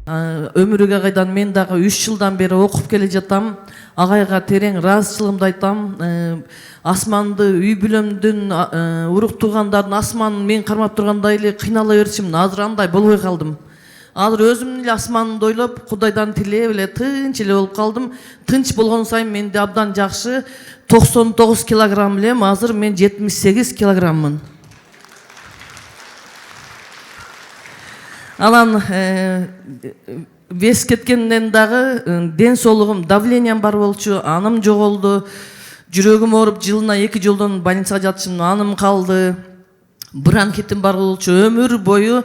Өмүрүк агайдан мен дагы 3 жылдан бери окуп келе жатам. Агайга терең ыраазычылыгымды айтам. Асманды, үй бүлөмдүн, урук туугандардын асманын мен кармап тургандай эле кыйнала берчимин. Азыр андай болбой калдым. Азыр өзүмдүн эле асманымды ойлоп, Кудайдан тилеп эле тынч эле болуп калдым. Тынч болгон сайын менде абдан жакшы 99 килограмм элем, азыр мен 78 килограмммын. Анан вес кеткенден дагы ден соолугум, давлениям бар болчу, аным жоголду. Жүрөгүм ооруп, жылына 2 жолдон больницага жатышым, аным калды. Бронхитим бар болчу. Өмүр бою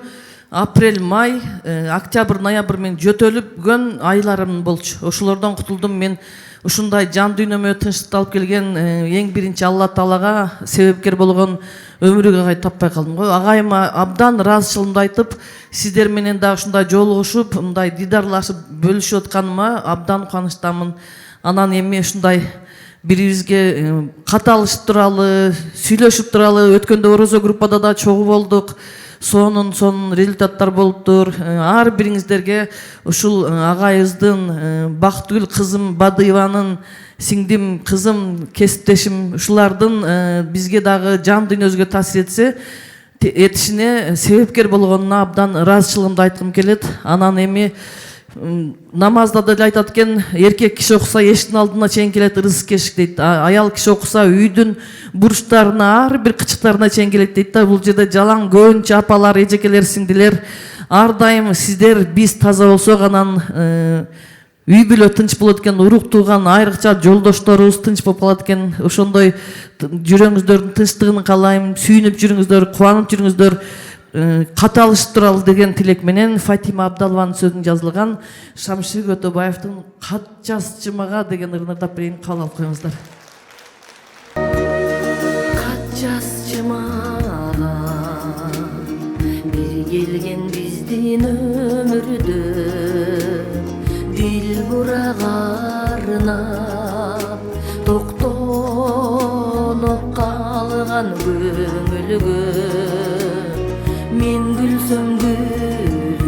апрель, май, октябрь, ноябрь мен жөтөлүпгөн айларым болчу. Ошолордон кутулдум. Мен ушундай жан дүйнөмө тынчтыкты алып келген эң биринчи Алла Таалага себепкер болгон Өмүрүк агай таппай калдым го. Агайыма абдан ыраазычылыгымды айтып, сиздер менен да ушундай жолугушуп, мындай дидарлашып бөлүшүп атканыма абдан кубанычтамын. Анан эми ушундай бирибизге каталышып туралы, сүйлөшүп туралы, өткөндө орозо группада да чогуу болдук. Сонун результаттар болуптур. Ар бириңиздерге ушул агайыбыздын, Бактыгүл кызым Бадыеванын, сиңдим кызым, кесиптешим ушулардын бизге дагы жан дүйнөбүзгө таасир этишине себепкер болгонуна абдан ыраазычылыгымды айткым келет. Анан эми намазда да айтат экен, эркек киши окуса эшиктин алдына чейин келет ырызык кешик дейт. Аял киши окуса үйдүн бурчтарына, ар бир кычыктарына чейин келет дейт да. Бул жерде жалаң көбүнчө апалар, эжекелер, сиңдилер, ар дайым сиздер биз таза болсок, анан үй бүлө тынч болот экен, урук тууган, айрыкча жолдошторубуз тынч болуп калат экен. Ошондой жүрөгүңүздөрдүн тынчтыгын каалайм, сүйүнүп жүрүңүздөр, кубанып жүрүңүздөр, каталышып туралы деген тилек менен Фатима Абдалованын сөзүн жазылган Шамшир Өтөбаевдин «Кат жазчымага» деген ырдап берейин, кабыл алып коюңуздар. Кат жазчымага бир келген биздин өмүрдө дил бурак арнап токтонуп калган көңүлгө мен күлсөм күлүп,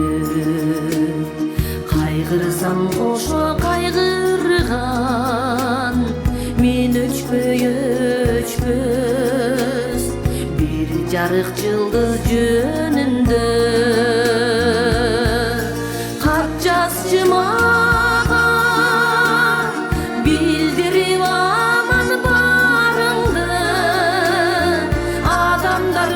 кайгырсам кошо кайгырган, мен өчпөй өчпөс бир жарык жылдыз жөнүндө. Кат жазчы мага, билдирип аман барыңды, адамдар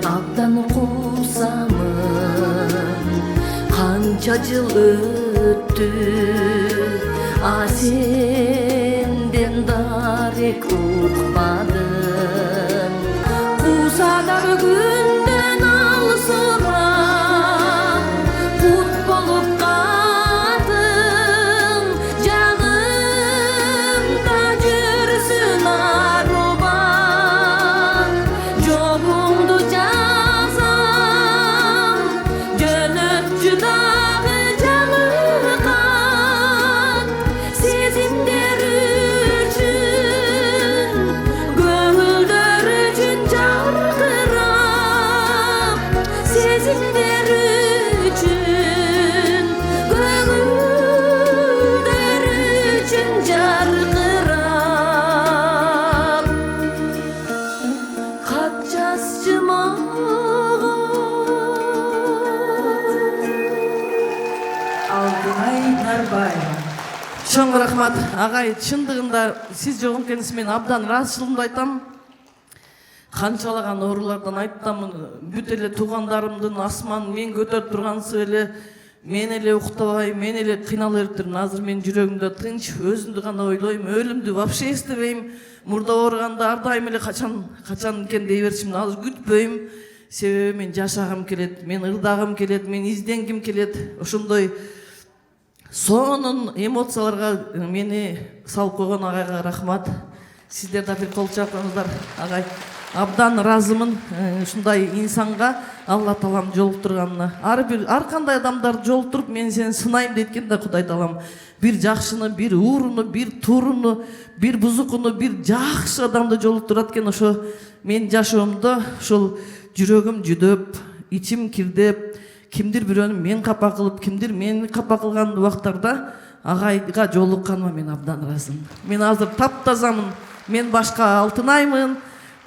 абдан куусамын, канча жыл өттү, сенден дарек укпадым. Куусадар күндөн алысыраак кут болуп калдым, жанымда жүрсүн арубак, жолуңду жазам, жөнөтчү дагы жалыкат, сезимдер үчүн, көңүлдөр үчүн жаркырап, сезимдер үчүн, көңүлдөр үчүн жаркырап. Кат жазчы мага. Алтынай Нарбаева. Чоң рахмат. Агай, чындыгында сиз жок экенсиз, мен абдан ыраазычылыгымды айтам. Канчалаган оорулардан айттым, бүт эле туугандарымдын асманын мен көтөрүп тургансып эле мен эле уктабай, мен эле кыйнала берип турмун. Азыр менин жүрөгүмдө тынч, өзүмдү гана ойлойм, өлүмдү вообще эстебейм. Мурда ооруганда ар дайым эле качан экен дей берчимин. Азыр күтпөйм. Себеби мен жашагым келет, мен ырдагым келет, мен изденгим келет. Ошондой сонун эмоцияларга мени салып койгон агайга рахмат. Сиздер да бир кол чапыңыздар. Агай, абдан ыраазымын ушундай инсанга Алла таалам жолуктурганына. Ар кандай адамдар жолуктуруп мен сени сынайм дейт экен да Кудай таалам. Бир жакшыны, бир ууруну, бир тууруну, бир бузукуну, бир жакшы адамды жолуктурат экен. Ошо мен жашоомдо ушул жүрөгүм жүдөп, ичим кирдеп, кимдир бирөөнү мен капа кылып, кимдир мени капа кылган убактарда агайга жолукканыма мен абдан ыраазымын. Мен азыр таптазамын. Мен башка алтынаймын,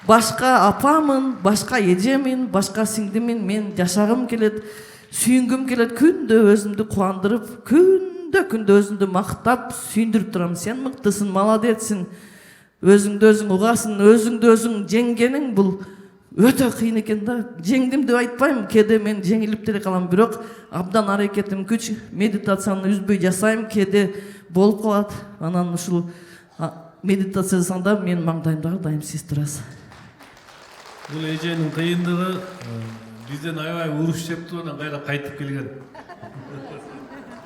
башка апамын, башка эжемин, башка сиңдимин. Мен жашагым келет, сүйүнгүм келет, күндө өзүмдү кубандырып, күндө өзүмдү мактап, сүйүндүрүп турам. Сен мыктысың, молодецсиң, өзүңдү өзүң угасың, өзүңдү өзүң жеңгениң бул өтө кыйын экен да. Жеңдим деп айтпайм, кээде мен жеңилип деле калам, бирок абдан аракетим күч, медитацияны үзбөй жасайм, кээде болуп калат. Анан ушул медитация жасаганда менин маңдайымда ар дайым сиз турасыз. Бул эженин кыйындыгы бизден аябай уруш жептип анан кайра кайтып келген.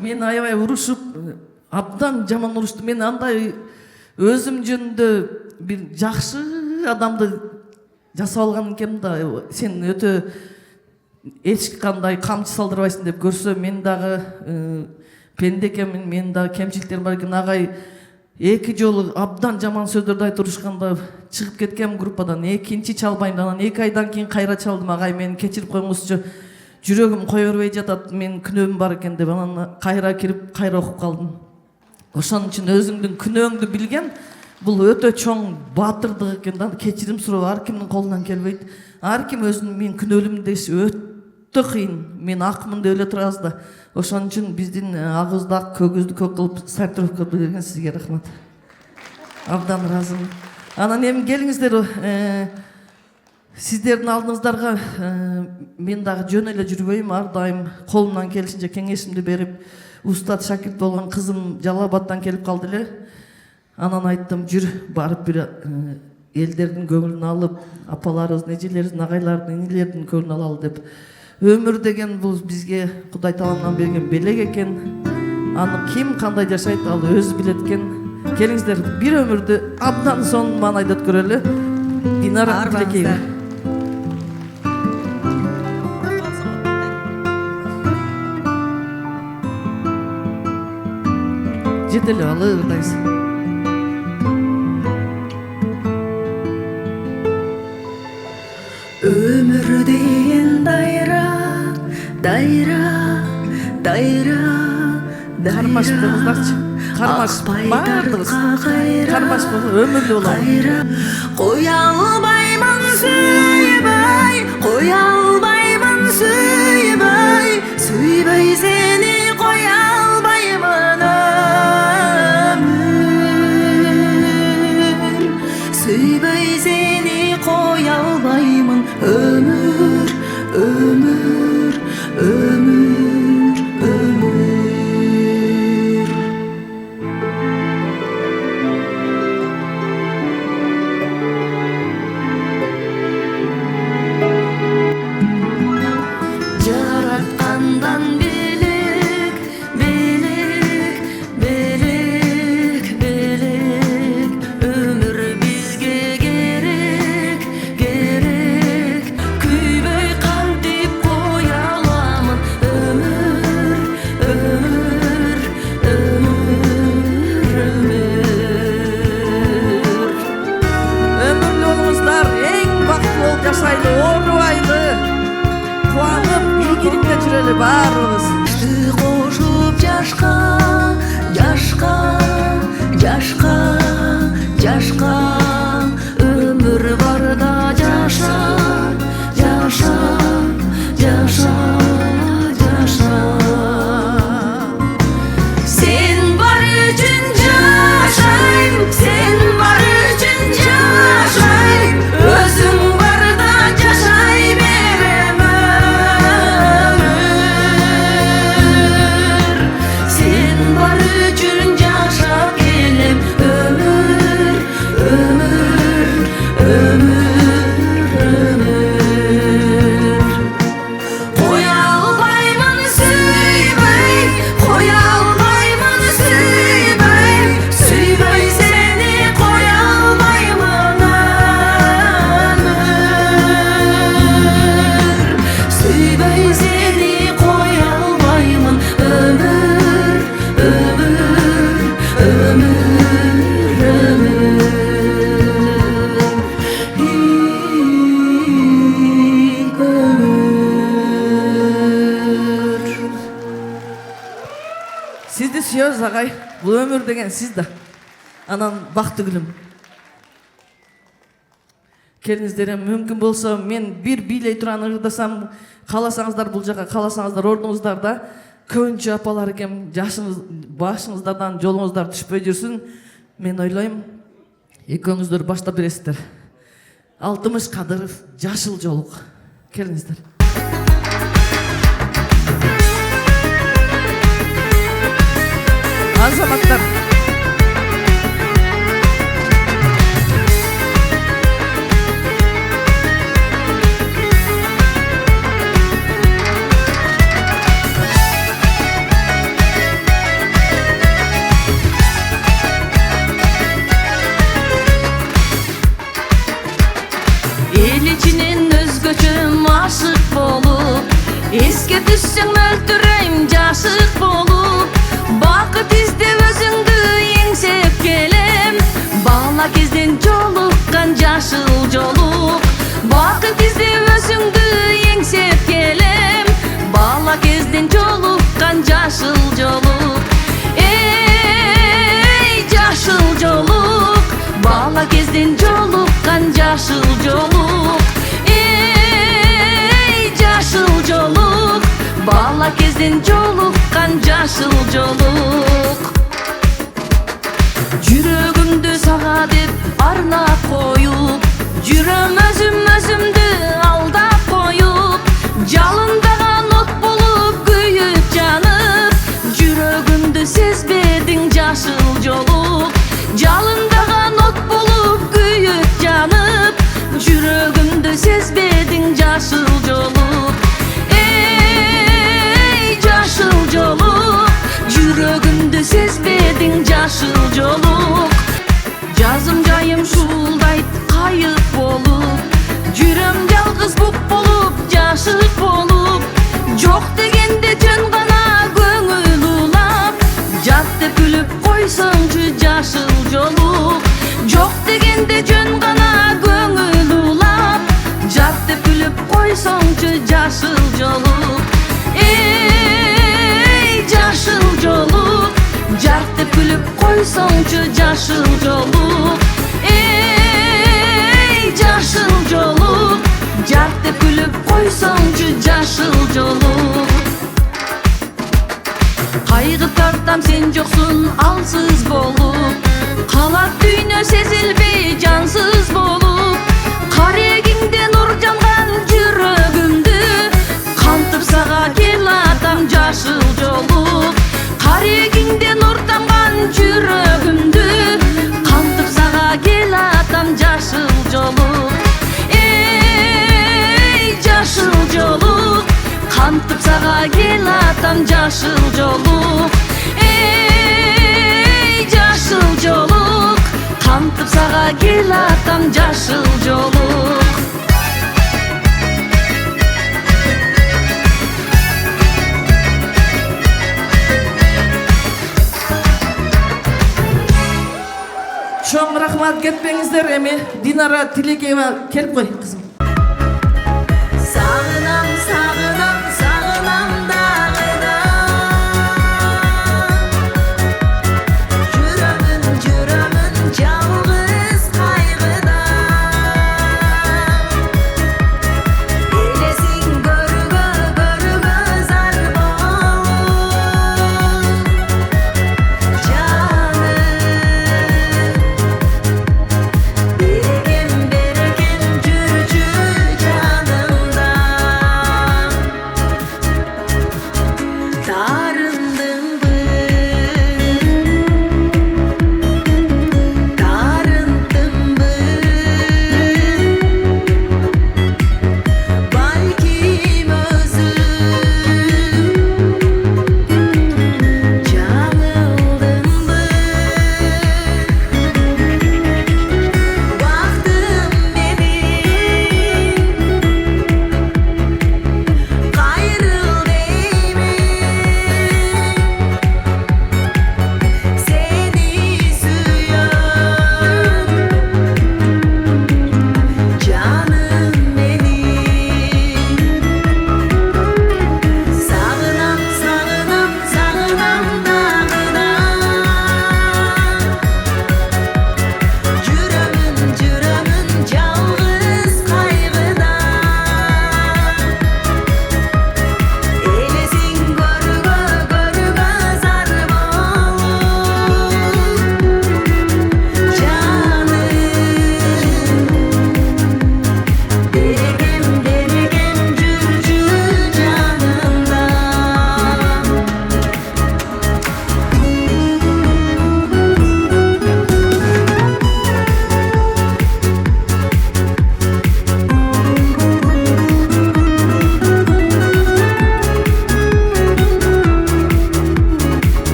Мен аябай урушуп, абдан жаман уруштум. Мен андай өзүм жөнүндө бир жакшы адамды жасап алган экенмин да. Сен өтө эч кандай камчы салдырбайсың деп көрсө, мен дагы пенде экенмин, менин дагы кемчиликтерим бар экен. Агай эки жолу абдан жаман сөздөрдү айтып турушканда чыгып кеткем группадан. Экинчи чалбайм, анан 2 айдан кийин кайра чалдым. Агай, мени кечирип койуңузчу, жүрөгүм кое бербей жатат, менин күнөөм бар экен деп. Анан кайра кирип, кайра окуп калдым. Ошон үчүн өзүңдүн күнөөңдү билген бул өтө чоң баатырдык экен да. Кечирим суроо ар кимдин колунан келбейт. Ар ким өзүнүн мен күнөөлүмүн деши өтө кыйын. Мен акмын деп эле турабыз да. Ошон үчүн биздин агыбызды ак, көгүздү көк кылып сортировка берген сизге рахмат. Абдан ыраазымын. Анан эми келиңиздер, сиздердин алдыңыздарга мен дагы жөн эле жүрбөйм, ар дайым колумдан келишинче кеңешимди берип, устат шакирт болгон кызым Жалал-Абадтан келип калды эле. Анан айттым, жүр барып бир элдердин көңүлүн алып, апаларыбыздын, эжелерибиздин, агайлардын, инилердин көңүлүн алалы деп. Өмүр деген бул бизге Кудай таалам берген белек экен. Аны ким кандай жашайт, ал өзү билет экен. Келиңиздер, бир өмүрдү абдан сонун маанайда өткөрөлү. Динара Тилекеева. Жетелеп алыңыз. Ömür deyin dayra, dayra, dayra, Кармаш болуңуздарчы. Кармаш баардыгы. Кармаш өмүрлүү болот. Коя албаймын сүйбөй, коя албаймын сүйбөй, сүйбөй сени коя албаймын өмүр, сүйбөй сени коя албаймын өмүр, өмүр, өмүр, өмүр. Жараткандан белек, белек, белек, белек, өмүр бизге керек, керек, күйбөй кантип кое аламын өмүр, өмүр, өмүр, өмүр. Өмүрлүү болуңуздар, эң бактылуу болуп жашайлы, оорубайлы, кубанып, ийгиликте жүрөлү баарыбыз. Кошуп жашка, жашка, жашка, жашка, өмүр барда жаша, жаша, жаша, жаша. Sen бар үчүн жашайм, sen бар үчүн жашайм, өзүң барда жашай берем өмүр. Сөз агай, бул өмүр деген сиз да. Анан бактı гүлүм. Келиңиздер, мүмкүн болсо мен бир бийлей туран ырдасам, кааласаңыздар бул жака, кааласаңыздар ордуңуздарда. Көбүнчө апалар экен, жашыңыз, башыңыздардан жолуңуздар түшпөй жүрсүн. Мен ойлойм, экөөңүздөр баштап бересиздер. Алтымыш Кадыров, Жашыл жолук. Келиңиздер. Азаматтар. Эл ичинен өзгөчө ашык болуп, эске түшсөң өлтүрөйм жашык болуп. Бакыт издеп өзүңдү эңсеп келем, бала кезден жолуккан жашыл жолук. Бакыт издеп өзүңдү эңсеп келем, бала кезден жолуккан жашыл жолук. Эй, жашыл жолук, бала кезден жолуккан жашыл жолук. Эй, жашыл жолук, бала кезден жолуккан жашыл жолук. Жүрөгүмдү сага деп арнап коюп, жүрөм өзүмдү алдап коюп. Жалындаган от болуп күйүп жанып, жүрөгүмдү сезбедиң жашыл жолук. Жалындаган от болуп күйүп жанып, жүрөгүмдү сезбедиң жашыл жолук. Эй, жашыл жолук, жүрөгүмдү сезбедиң жашыл жолук. Жазым жайым шуулдайт кайык болуп, жүрөм жалгыз бук болуп, жашык болуп. Жок дегенде жөн гана көңүл улап, жат деп күлүп койсоңчу жашыл жолук. Жок дегенде жөн гана көңүл улап, жат деп күлүп койсоңчу жашыл жолук. Эй, жашыл жолук, жат деп күлүп койсоңчу жашыл жолук. Эй, жашыл жолук, жат деп күлүп койсоңчу жашыл жолук. Кайгы тартам сен жоксун алсыз болуп, калат дүйнө сезилбей жансыз болуп. Карегиңде нур жанган жүрөгүмдү, кантып сага келатам жашыл жолук. Карегиңде нур тамган жүрөгүмдү, кантып сага келатам жашыл жолук. Эй, жашыл жолук, кантып сага келатам жашыл жолук. Эй, жашыл жолук, кантып сага келатам жашыл жолук. Чоң рахмат, кетпеңиздер. Эми Динара Тилекеева келип кой кызым. Сагынам, сагынам, сагынам дагы да. Жүрөмүн жалгыз кайгыда. Элесиң көрүгө зар болуп. Жаным, берген жүрчү жанымда.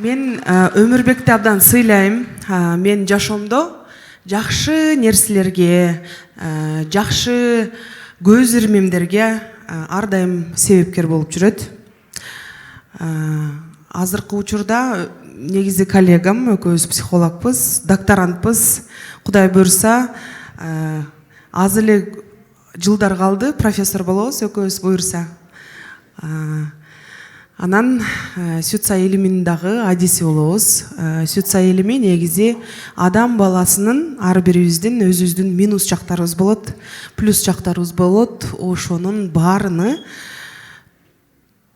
Мен Өмүрбекти абдан сыйлайм. Мен жашоомдо жакшы нерселерге, жакшы көз ирмемдерге ар дайым себепкер болуп жүрөт. Азыркы учурда негизи коллегам, экөөбүз психологпуз, докторантпыз. Кудай буйрса, аз эле жылдар калды, профессор болобуз экөөбүз буйрса. Анан Сютса илиминин дагы адиси болобуз. Сютса илими негизи адам баласынын ар бирибиздин өзүбүздүн минус жактарыбыз болот, плюс жактарыбыз болот. Ошонун баарыны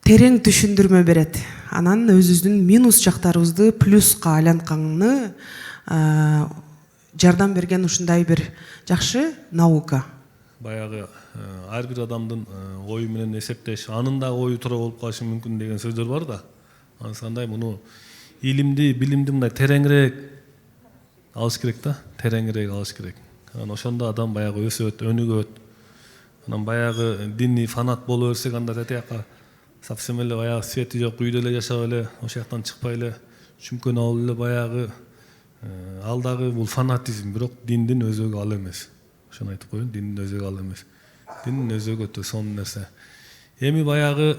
терең түшүндүрмө берет. Анан өзүбүздүн минус жактарыбызды плюска айлантканны жардам берген ушундай бир жакшы наука. Баягы ар бир адамдын ою менен эсептеш, анын да ою туура болуп калышы мүмкүн деген сөздөр бар да. Ансандай муну илимди, билимди мындай тереңирээк алыш керек да, тереңирээк алыш керек. Анан ошондо адам баягы өсөт, өнүгөт. Анан баягы диний фанат боло берсек, анда тетияка совсем эле баягы свети жок үйдө эле жашап эле, ошол жактан чыкпай эле чүмкөн алып эле баягы ал дагы бул фанатизм, бирок диндин өзөгү ал эмес. Ошону айтып коеюн, диндин өзөгү ал эмес. Диндин өзөгү өтө сонун нерсе. Эми баягы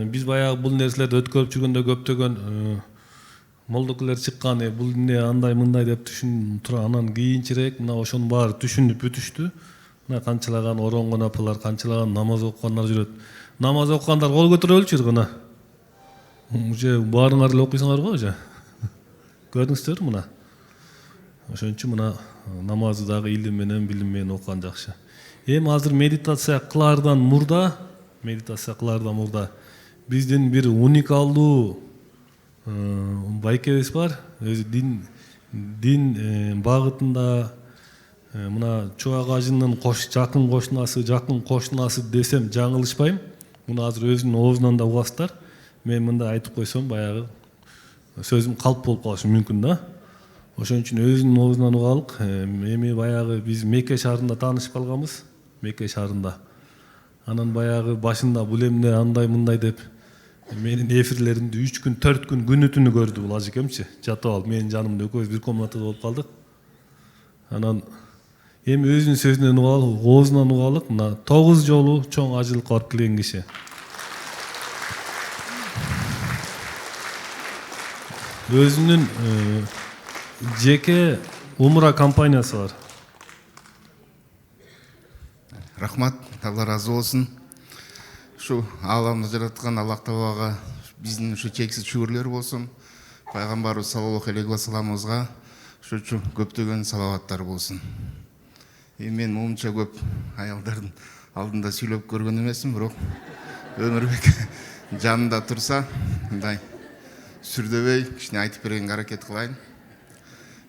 биз баягы бул нерселерди өткөрүп жүргөндө көптөгөн молдокулер чыккан, бул эмне андай мындай деп түшүнүп тура, анан кийинчерээк мына ошонун баары түшүнүп бүтүштү. Мына канчалаган оронгон апалар, канчалаган намаз окугандар жүрөт. Намаз окугандар кол көтөрөлчү гана. Уже баарыңар эле окуйсуңар го уже. Көрдүңүздөрбү мына. Ошон үчүн мына намазды дагы илим менен, билим менен окуган жакшы. Эми азыр медитация кылаардан мурда биздин бир уникалдуу байкебиз бар. Өзү дин багытында мына чубак ажынын жакын кошунасы десем жаңылышпайм. Муну азыр өзүнүн оозунан да угасыздар. Мен мындай айтып койсом баягы сөзүм калп болуп калышы мүмкүн да. Ошон үчүн өзүнүн оозунан угалык. Эми баягы биз Мекке шаарында таанышып калганбыз. Мекке шаарында. Анан баягы башында бул эмне андай мындай деп менин эфирлеримди 3 күн, 4 күн күнү түнү көрдү бул ажыкемчи. Жатып алып менин жанымда экөөбүз бир комнатада болуп калдык. Анан эми өзүнүн сөзүнөн угалык, оозунан угалык. Мына 9 жолу чоң ажылыкка барып келген киши. Өзүнүн жеке умра компаниясы бар. Рахмат, Алла разы болсын. Şu аламды жараткан Аллах Таалага биздин ушу чексиз шүгүрлөр болсун. Пайгамбарыбыз саллаллаху алейхи ва салламыбызга ушу көптөгөн салаваттар болсун. Мен моунча көп аялдардын алдында сүйлөп көргөн эмесмин, бирок Өмүрбек жанында турса, мындай сүрдөбөй кичине айтып бергенге аракет кылайын.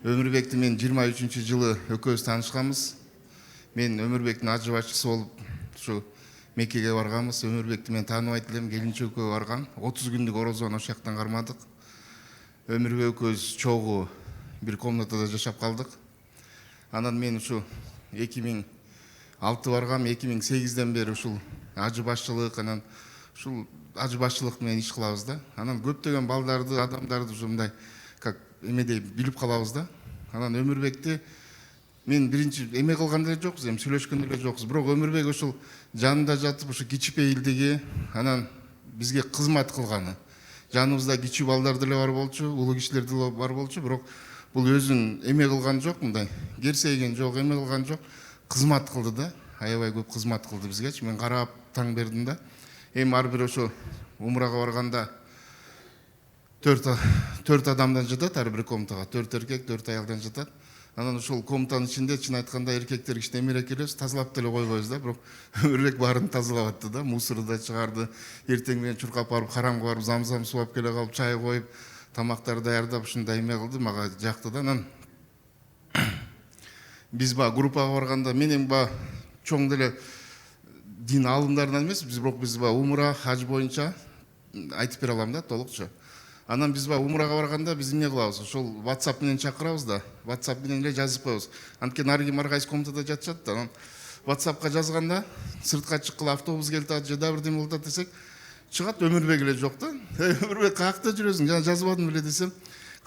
Өмүрбекти мен 23-жылы экөөбүз таанышканбыз. Мен Өмүрбектин ажы башчысы болуп ушу Меккеге барганбыз. Өмүрбекти мен тааныбайт элем, келинче экөө барган. 30 күндүк орозону ошол жактан кармадык. Өмүрбек экөөбүз чогуу бир комнатада жашап калдык. Анан мен ушу 2006 баргам, 2008ден бери ушул ажы башчылык, анан ушул ажы башчылык менен иш кылабыз да. Анан көптөгөн балдарды, адамдарды ушундай как эмедей билип калабыз да. Анан Өмүрбекти мен биринчи эме кылган деле жокпуз, эми сүйлөшкөн деле жокпуз. Бирок Өмүрбек ушул жанында жатып ушу кичипейилдиги, анан бизге кызмат кылганы. Жаныбызда кичүү балдар деле бар болчу, улуу кишилер деле бар болчу, бирок бул өзүн эме кылган жок, мындай керсейген жок, эме кылган жок, кызмат кылды да. Аябай көп кызмат кылды бизгечи. Мен карап таң бердим да. Эми ар бир ошо умрага барганда 4 адамдан жатат, ар бир комнатага 4 эркек, 4 аялдан жатат. Анан ушул комнатанын ичинде чын айтканда эркектер кичине эмерээк келебиз, тазалап деле койбойбуз да, бирок Өмүрбек баарын тазалап атты да, мусорду да чыгарды. Эртең менен чуркап барып, харамга барып, замзам суу алып келе калып, чай коюп, тамактарды даярдап ушундай эме кылды, мага жакты да. Анан биз группага барганда менен чоң деле дин алымдарынан эмес, бирок биз умра, хаж боюнча айтып бере алам да, толукчу. Анан биз умрага барганда биз эмне кылабыз? Ошол WhatsApp менен чакырабыз да, WhatsApp менен эле жазып коебуз. Анткени ар ким ар кайсы комнатада жатышат да. Анан WhatsAppка жазганда сыртка чыккыла автобус келип атат, же да бир неме болуп атат десек, чыгат Өмүрбек эле жок да. Өмүрбек каякта жүрөсүң? Жана жазбадым беле десем,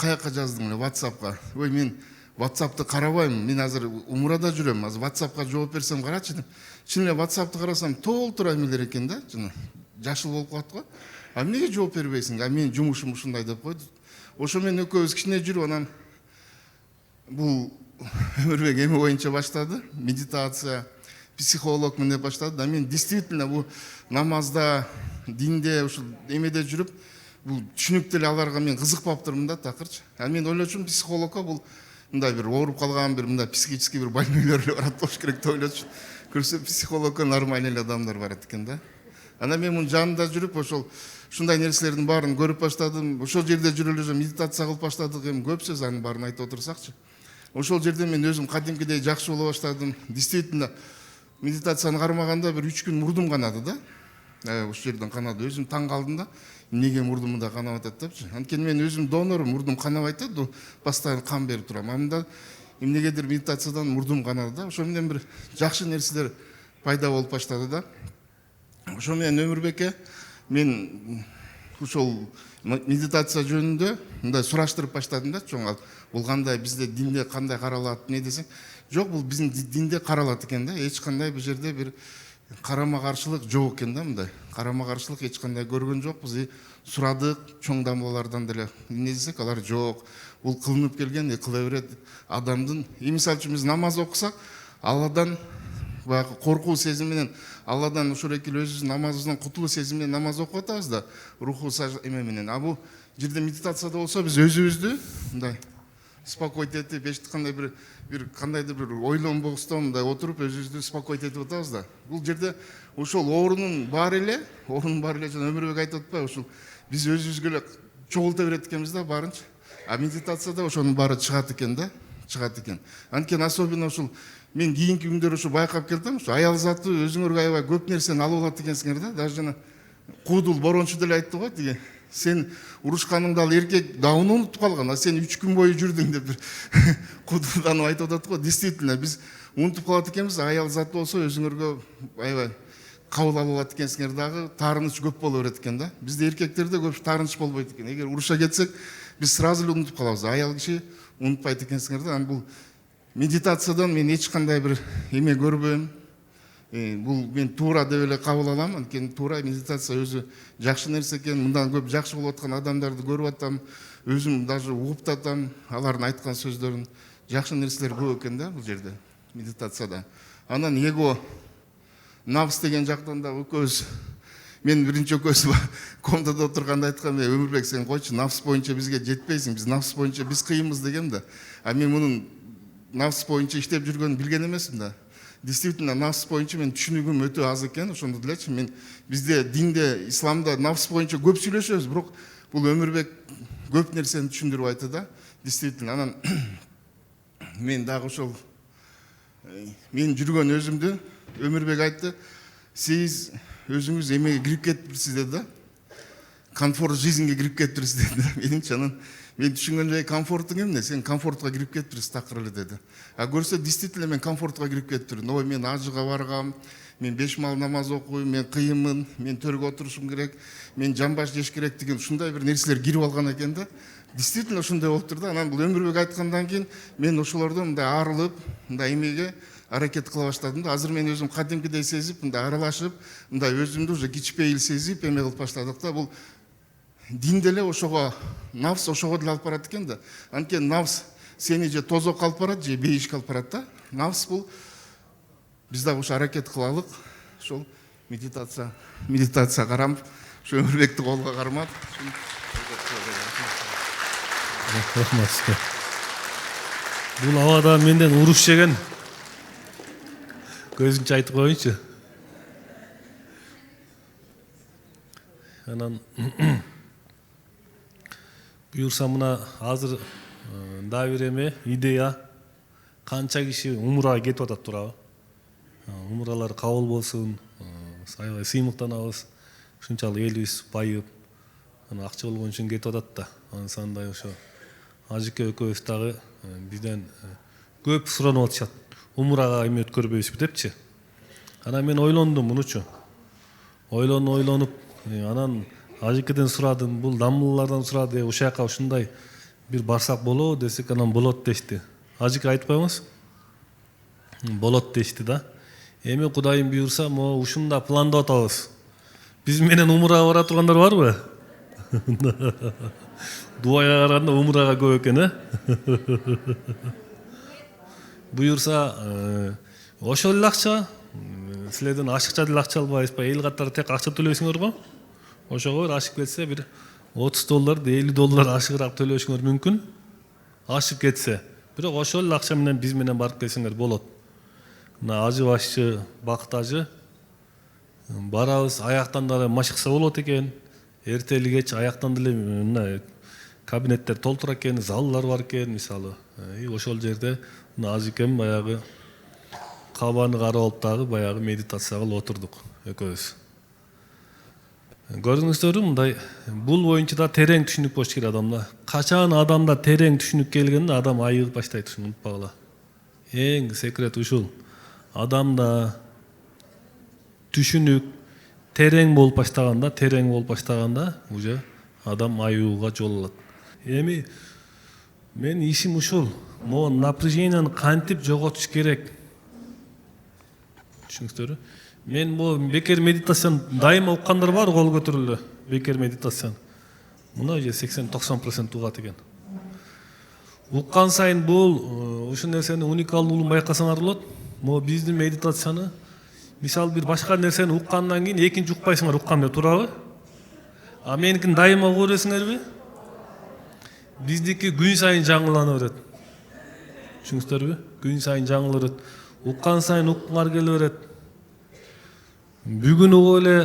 каяка жаздың эле? WhatsAppка. Ой, мен WhatsAppты карабайм. Мен азыр умрада жүрөм. Азыр WhatsAppка жооп берсем карачы деп. Чын эле WhatsAppты карасам толтура эмелер экен да, жана жашыл болуп калат го. А эмнеге жооп бербейсиң? А мен жумушум ушундай деп койду. Ошо менен экөөбүз кичине жүрүп анан бул Өмүрбек эме боюнча баштады. Медитация, психолог мындай баштады. Да мен действительно бул намазда, динде, ушул эмеде жүрүп, бул түшүнүктүү эле аларга мен кызыкпаптырмын да такырчы. А мен ойлочумун психологко бул мындай бир ооруп калган бир мындай психический бир больнойлор эле барат болуш керек деп ойлочумун. Көрсө психологко нормальный эле адамдар барат экен да. Анан мен мунун жанында жүрүп ошол ушундай нерселердин баарын көрүп баштадым. Ошол жерде жүрүп эле медитация кылып баштадык. Эми көп сөз анын баарын айтып отурсакчы. Ошол жерде мен өзүм кадимкидей жакшы боло баштадым. Действительно медитацияны кармаганда бир 3 күн мурдум канады да. Ошол жерден канады. Өзүм таң калдым да. Эмнеге мурдумда канап атат депчи. Анткени мен өзүм донорум, мурдум канабайт да. Постоянно кан берип турам. Анда эмнегедир медитациядан мурдум канады да. Ошол менен бир жакшы нерселер пайда болуп баштады да. Ошо менен Өмүрбекке мен ушул медитация жөнүндө мындай сураштырып баштадым да. Чоң ал бул кандай, бизде динде кандай каралат, не десең? Жок, бул биздин динде каралат экен да. Эч кандай бул жерде бир карама каршылык жок экен да, мындай. Карама каршылык эч кандай көргөн жокпуз. Сурадык чоң дамбалардан деле. Не десек, алар жок. Бул кылынып келген, кыла берет адамдын. Мисалы үчүн биз намаз окусак, Алладан баягы коркуу сезим менен, Алладан ушул экил өзүбүздүн намазыбыздан кутулуу сезим менен намаз окуп атабыз да, руху эме менен. А бул жерде медитацияда болсо биз өзүбүздү мындай спокойт этип, кандай бир кандайдыр бир ойлонбостон мындай отуруп өзүбүздү спокойт этип атабыз да. Бул жерде ошол оорунун баары эле жана Өмүрбек айтып атпайбы, ушул биз өзүбүзгө эле чогулта берет экенбиз да баарынча. А медитацияда ошонун баары чыгат экен да, чыгат экен. Анткени особенно ушул мен кийинки күндөр ушу байкап келдим, ушу аял заты өзүңөргө аябай көп нерсени алып алат экенсиңер да. Даже жана Куудул борончу деле айтты го, тиги сен урушканыңда ал эркек дауны унутуп калган, а сен 3 күн бою жүрдүң деп бир Куудулдан айтып атат го. Действительно биз унутуп калат экенбиз, аял заты болсо өзүңөргө аябай кабыл алып алат экенсиңер дагы, таарыныч көп боло берет экен да. Бизде эркектерде көп таарыныч болбойт экен. Эгер уруша кетсек, биз сразу эле унутуп калабыз. Аял киши унутпайт экенсиңер да. Бул медитациядан мен эч кандай бир эме көрбөйм. Бул мен туура деп эле кабыл алам. Анткени туура медитация өзү жакшы нерсе экен. Мындан көп жакшы болуп аткан адамдарды көрүп атам. Өзүм даже угуп атам. Алардын айткан сөздөрүн жакшы нерселер көп экен да бул жерде медитацияда. Анан эго, нафс деген жактан да экөөбүз мен биринчи экөөбүз комнатада отурганда айткам, Өмүрбек сен койчу, нафс боюнча бизге жетпейсиң. Биз нафс боюнча биз кыйынбыз дегем да. А мен мунун нафс боюнча иштеп жүргөнүн билген эмесмин да. Действительно, нафс боюнча мен түшүнүгүм өтө аз экен, ошондо делечи. Мен бизде динде, исламда нафс боюнча көп сүйлөшөбүз, бирок бул Өмүрбек көп нерсени түшүндүрүп айтты да. Действительно, анан мен дагы ошол мен жүргөн өзүмдү Өмүрбек айтты, сиз өзүңүз эмеге кирип кетиптирсиз деди да. Комфорт жизньге кирип кетиптирсиз деди. Менимче анан мен түшүнгөн жай комфорттуң эмне? Сен комфортко кирип кетиптирсиз такыр эле деди. А көрсө действительно мен комфортко кирип кетиптирмин. Ой, мен ажыга баргам, мен 5 мал намаз окуйм, мен кыйынмын, мен төргө отурушум керек, мен жамбаш жеш керек деген ушундай бир нерселер кирип алган экен да. Действительно ушундай болуптур да. Анан бул Өмүрбек айткандан кийин мен ошолордон мындай арылып, мындай эмеге аракет кыла баштадым да. Азыр мен өзүм кадимкидей сезип, мындай аралашып, мындай өзүмдү уже кичпейил сезип эме кылып баштадык да. Бул динде эле ошого, нафс ошого деле алып барат экен да. Анткени нафс сени же тозокко алып барат, же бейишке алып барат да. Нафс бул биз дагы ушу аракет кылалык. Ошол медитация карап, ушу Өмүрбекти колго кармап. Рахмат сизге. Бул абада менден уруш жеген. Көзүнчө айтып коеюнчу. Анан буюрса мына азыр дагы бир эме идея, канча киши умрага кетип атат туурабы. Умралар кабыл болсун, аябай сыймыктанабыз. Ушунчалык элибиз байып, анан акча болгон үчүн кетип атат да. Ансандай ошо ажыке экөөбүз дагы бизден көп суранып атышат. Умрага эме өткөрбөйсүзбү депчи. Анан мен ойлондум мунучу. Ойлонуп, анан ажыкеден сурадым, бул дамылlardan сурады, ошол жака ушундай бир барсак болобу десек, анан болот дешти. Ажык айтып коюңуз. Болот дешти да. Эми Кудайым буйрса, могу ушунда пландап атабыз. Биз менен умурага бара тургандар барбы? Дуайга караганда умурага көп экен, Буйрса, ошол эле акча, силерден ашыкча деле акча албайбызбы? Эл катары тек акча төлөйсүңөр го? Ошого бир ашып кетсе, бир $30, $50 ашыгыраак төлөшүңөр мүмкүн. Ашып кетсе. Бирок ошол эле акча менен биз менен барып келсеңер болот. Мына ажы башчы, Бакыт ажы барабыз, аяктан деле машыкса болот экен. Эртели кеч аяктан деле мына кабинеттер толтура экен, заллар бар экен, мисалы. Ошол жерде мына ажыкем баягы кабаны карап алып дагы баягы медитация кылып отурдук экөөбүз. Көрдүңүздөрбү, мындай бул боюнча да терең түшүнүк болуш керек адамда. Качан адамда терең түшүнүк келгенде адам айыгып баштайт, ушуну унутпагыла. Эң секрет ушул. Адамда түшүнүк терең болуп баштаганда, уже адам айыууга жол алат. Эми мен ишим ушул. Могу напряженияны кантип жоготуш керек? Түшүнүңүздөрбү? Мен бул бекер медитацияны дайыма уккандар бар, кол көтөрүлдү. Бекер медитацияны. Мына уже 80-90% угат экен. Уккан сайын бул ушул нерсенин уникалдуулугун байкасаңар болот. Могу биздин медитацияны мисалы бир башка нерсени уккандан кийин экинчи укпайсыңар, уккам деп турабы? А меникин дайыма уга бересиңерби? Биздики күн сайын жаңылана берет. Түшүнүңүздөрбү? Күн сайын жаңылана берет. Уккан сайын уккуңар келе берет. Бүгүн угуп эле,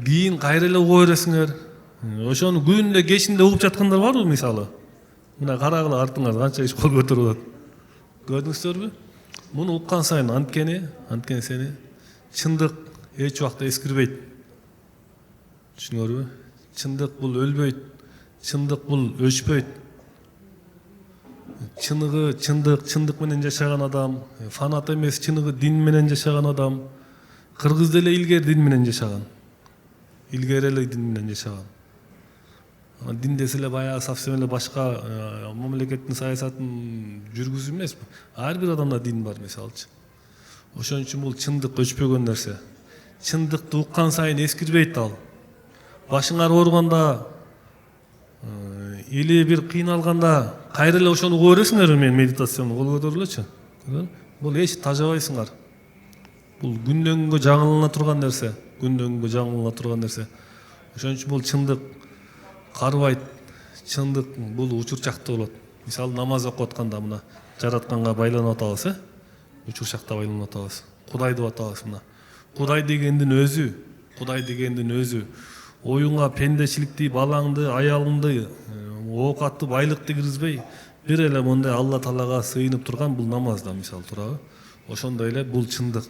кийин кайра эле угуп бересиңер. Ошону күндө кечинде угуп жаткандар барбы мисалы? Мына карагыла артыңар канча иш кол көтөрүп атат. Көрдүңүздөрбү? Муну уккан сайын анткени сени чындык эч убакта эскирбейт. Түшүнүңөрбү? Чындык бул өлбөйт. Чындык бул өчпөйт. Чыныгы чындык менен жашаган адам, фанат эмес, чыныгы дин менен жашаган адам. Кыргыз деле илгери дин менен жашаган. Дин десе эле баягы совсем эле башка мамлекеттин саясатын жүргүзүү эмеспи? Ар бир адамда дин бар, мисалчы. Ошон үчүн бул чындык өчпөгөн нерсе. Чындыкты уккан сайын эскирбейт ал. Башыңар ооруганда или бир кыйналганда кайра эле ошону угуп бересиңерби? Мен медитацияны кол көтөрүлөчү. Бул эч тажабайсыңар. Бул күндөн күнгө жаңылана турган нерсе. Ошон үчүн бул чындык карбайт. Чындык бул учурчакта болот. Мисалы намаз окуп атканда мына жаратканга байланып атабыз, учурчакта байланып атабыз. Кудай деп атабыз мына. Кудай дегендин өзү. Оюңа пендечиликти, балаңды, аялыңды, оокатты, байлыкты киргизбей, бир эле мондай Алла Таалага сыйынып турган бул намаз да, мисалы турабы. Ошондой эле бул чындык.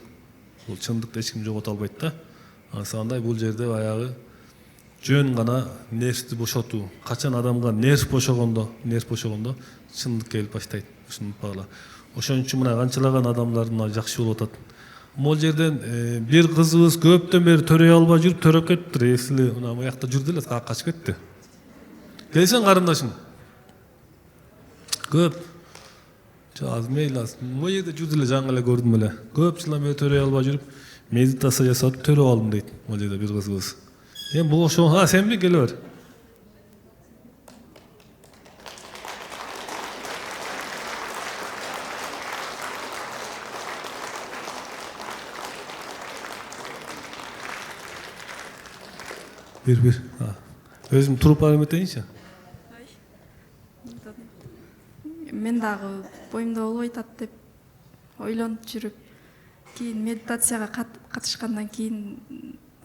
Бул чындыкты эч ким жогото албайт да. Ансандай бул жерде баягы жөн гана нервти бошотуу. Качан адамга нерв бошогондо чындык келип баштайт. Ушуну унутпагыла. Ошон үчүн мына канчалаган адамдардын жакшы болуп атат. Могу жерден бир кызыбыз көптөн бери төрөй албай жүрүп төрөп кетиптир. Эсили мына буякта жүрдү эле, качып кетти. Келсең карындашым. Көп. Мейли аз. Могу жерде жүрдү эле, жаңы эле көрдүм эле. Көп жылдан бери төрөй албай жүрүп медитация жасап төрөп алдым дейт. Могу жерде бир кызыбыз. Эми бул ошо, сенби келе бер. Bir. Өзүм туруп барып этейинчи. Мен дагы боюмда болбой атат деп ойлонуп жүрүп, кийин медитацияга катышкандан кийин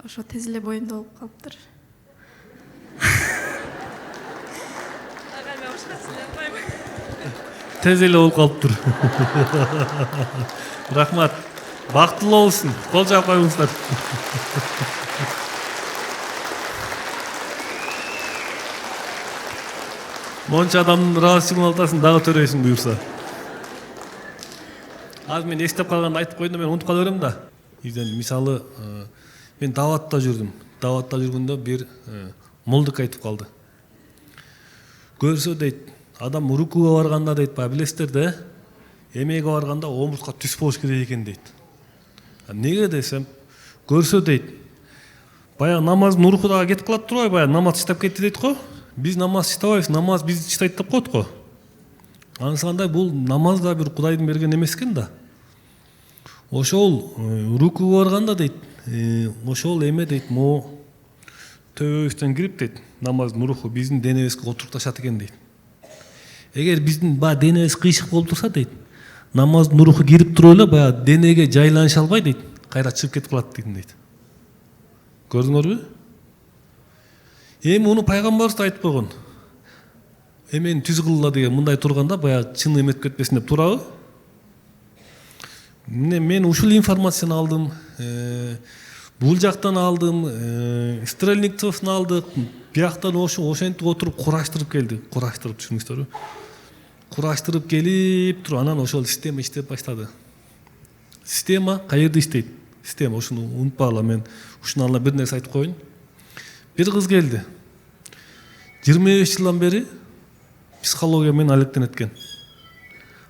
ошо тез эле боюмда болуп калыптыр. Тез эле болуп калыптыр. Рахмат. Бактылуу болсун. Кол жаап коюңуздар. Монча адамдын ыраазычылыгын алтасын, дагы төрөйсүң буюрса. Азыр мен эстеп калганды айтып койдум, мен унутуп кала берем да. Мисалы, мен даватта жүрдүм. Даватта жүргөндө бир молдук айтып калды. Көрсө дейт, адам рукуга барганда дейт, баягы билесиздер да, эмеге барганда омуртка түз болуш керек экен дейт. Неге десем, көрсө дейт, баягы намаздын уруху дагы кетип калат турбайбы, баягы намаз чыштап кетти дейт го. Биз намаз чыштабайбыз, намаз бизди чыштайт деп коет го. Анысында бул намаз да бир Кудайдын берген эмес экен да. Ошол рукуга барганда дейт, ошол эме дейт, могу төбөбүздөн кирип дейт, намаздын руху биздин денебизге отурукташат экен дейт. Эгер биздин баягы денебиз кыйшык болуп турса дейт, намаздын руху кирип туруп эле баягы денеге жайланыша албай дейт, кайра чыгып кетип калат дейт. Көрдүңөрбү? Эми муну пайгамбарыбыз да айтып койгон. Эмени түз кылгыла деген мындай турганда баягы чын эметип кетпесин деп турабы? Мен ушул информацияны алдым, бул жактан алдым, Стрельниковдон алдык, бияктан ошентип отуруп кураштырып келдик, кураштырып, түшүнүңүздөрбү? Кураштырып келип туруп анан ошол система иштеп баштады. Система каерде иштейт? Система ушуну унутпагыла, мен ушуну бир нерсе айтып коеюн. Бир кыз келди. 25 жылдан бери психология менен алектенет экен.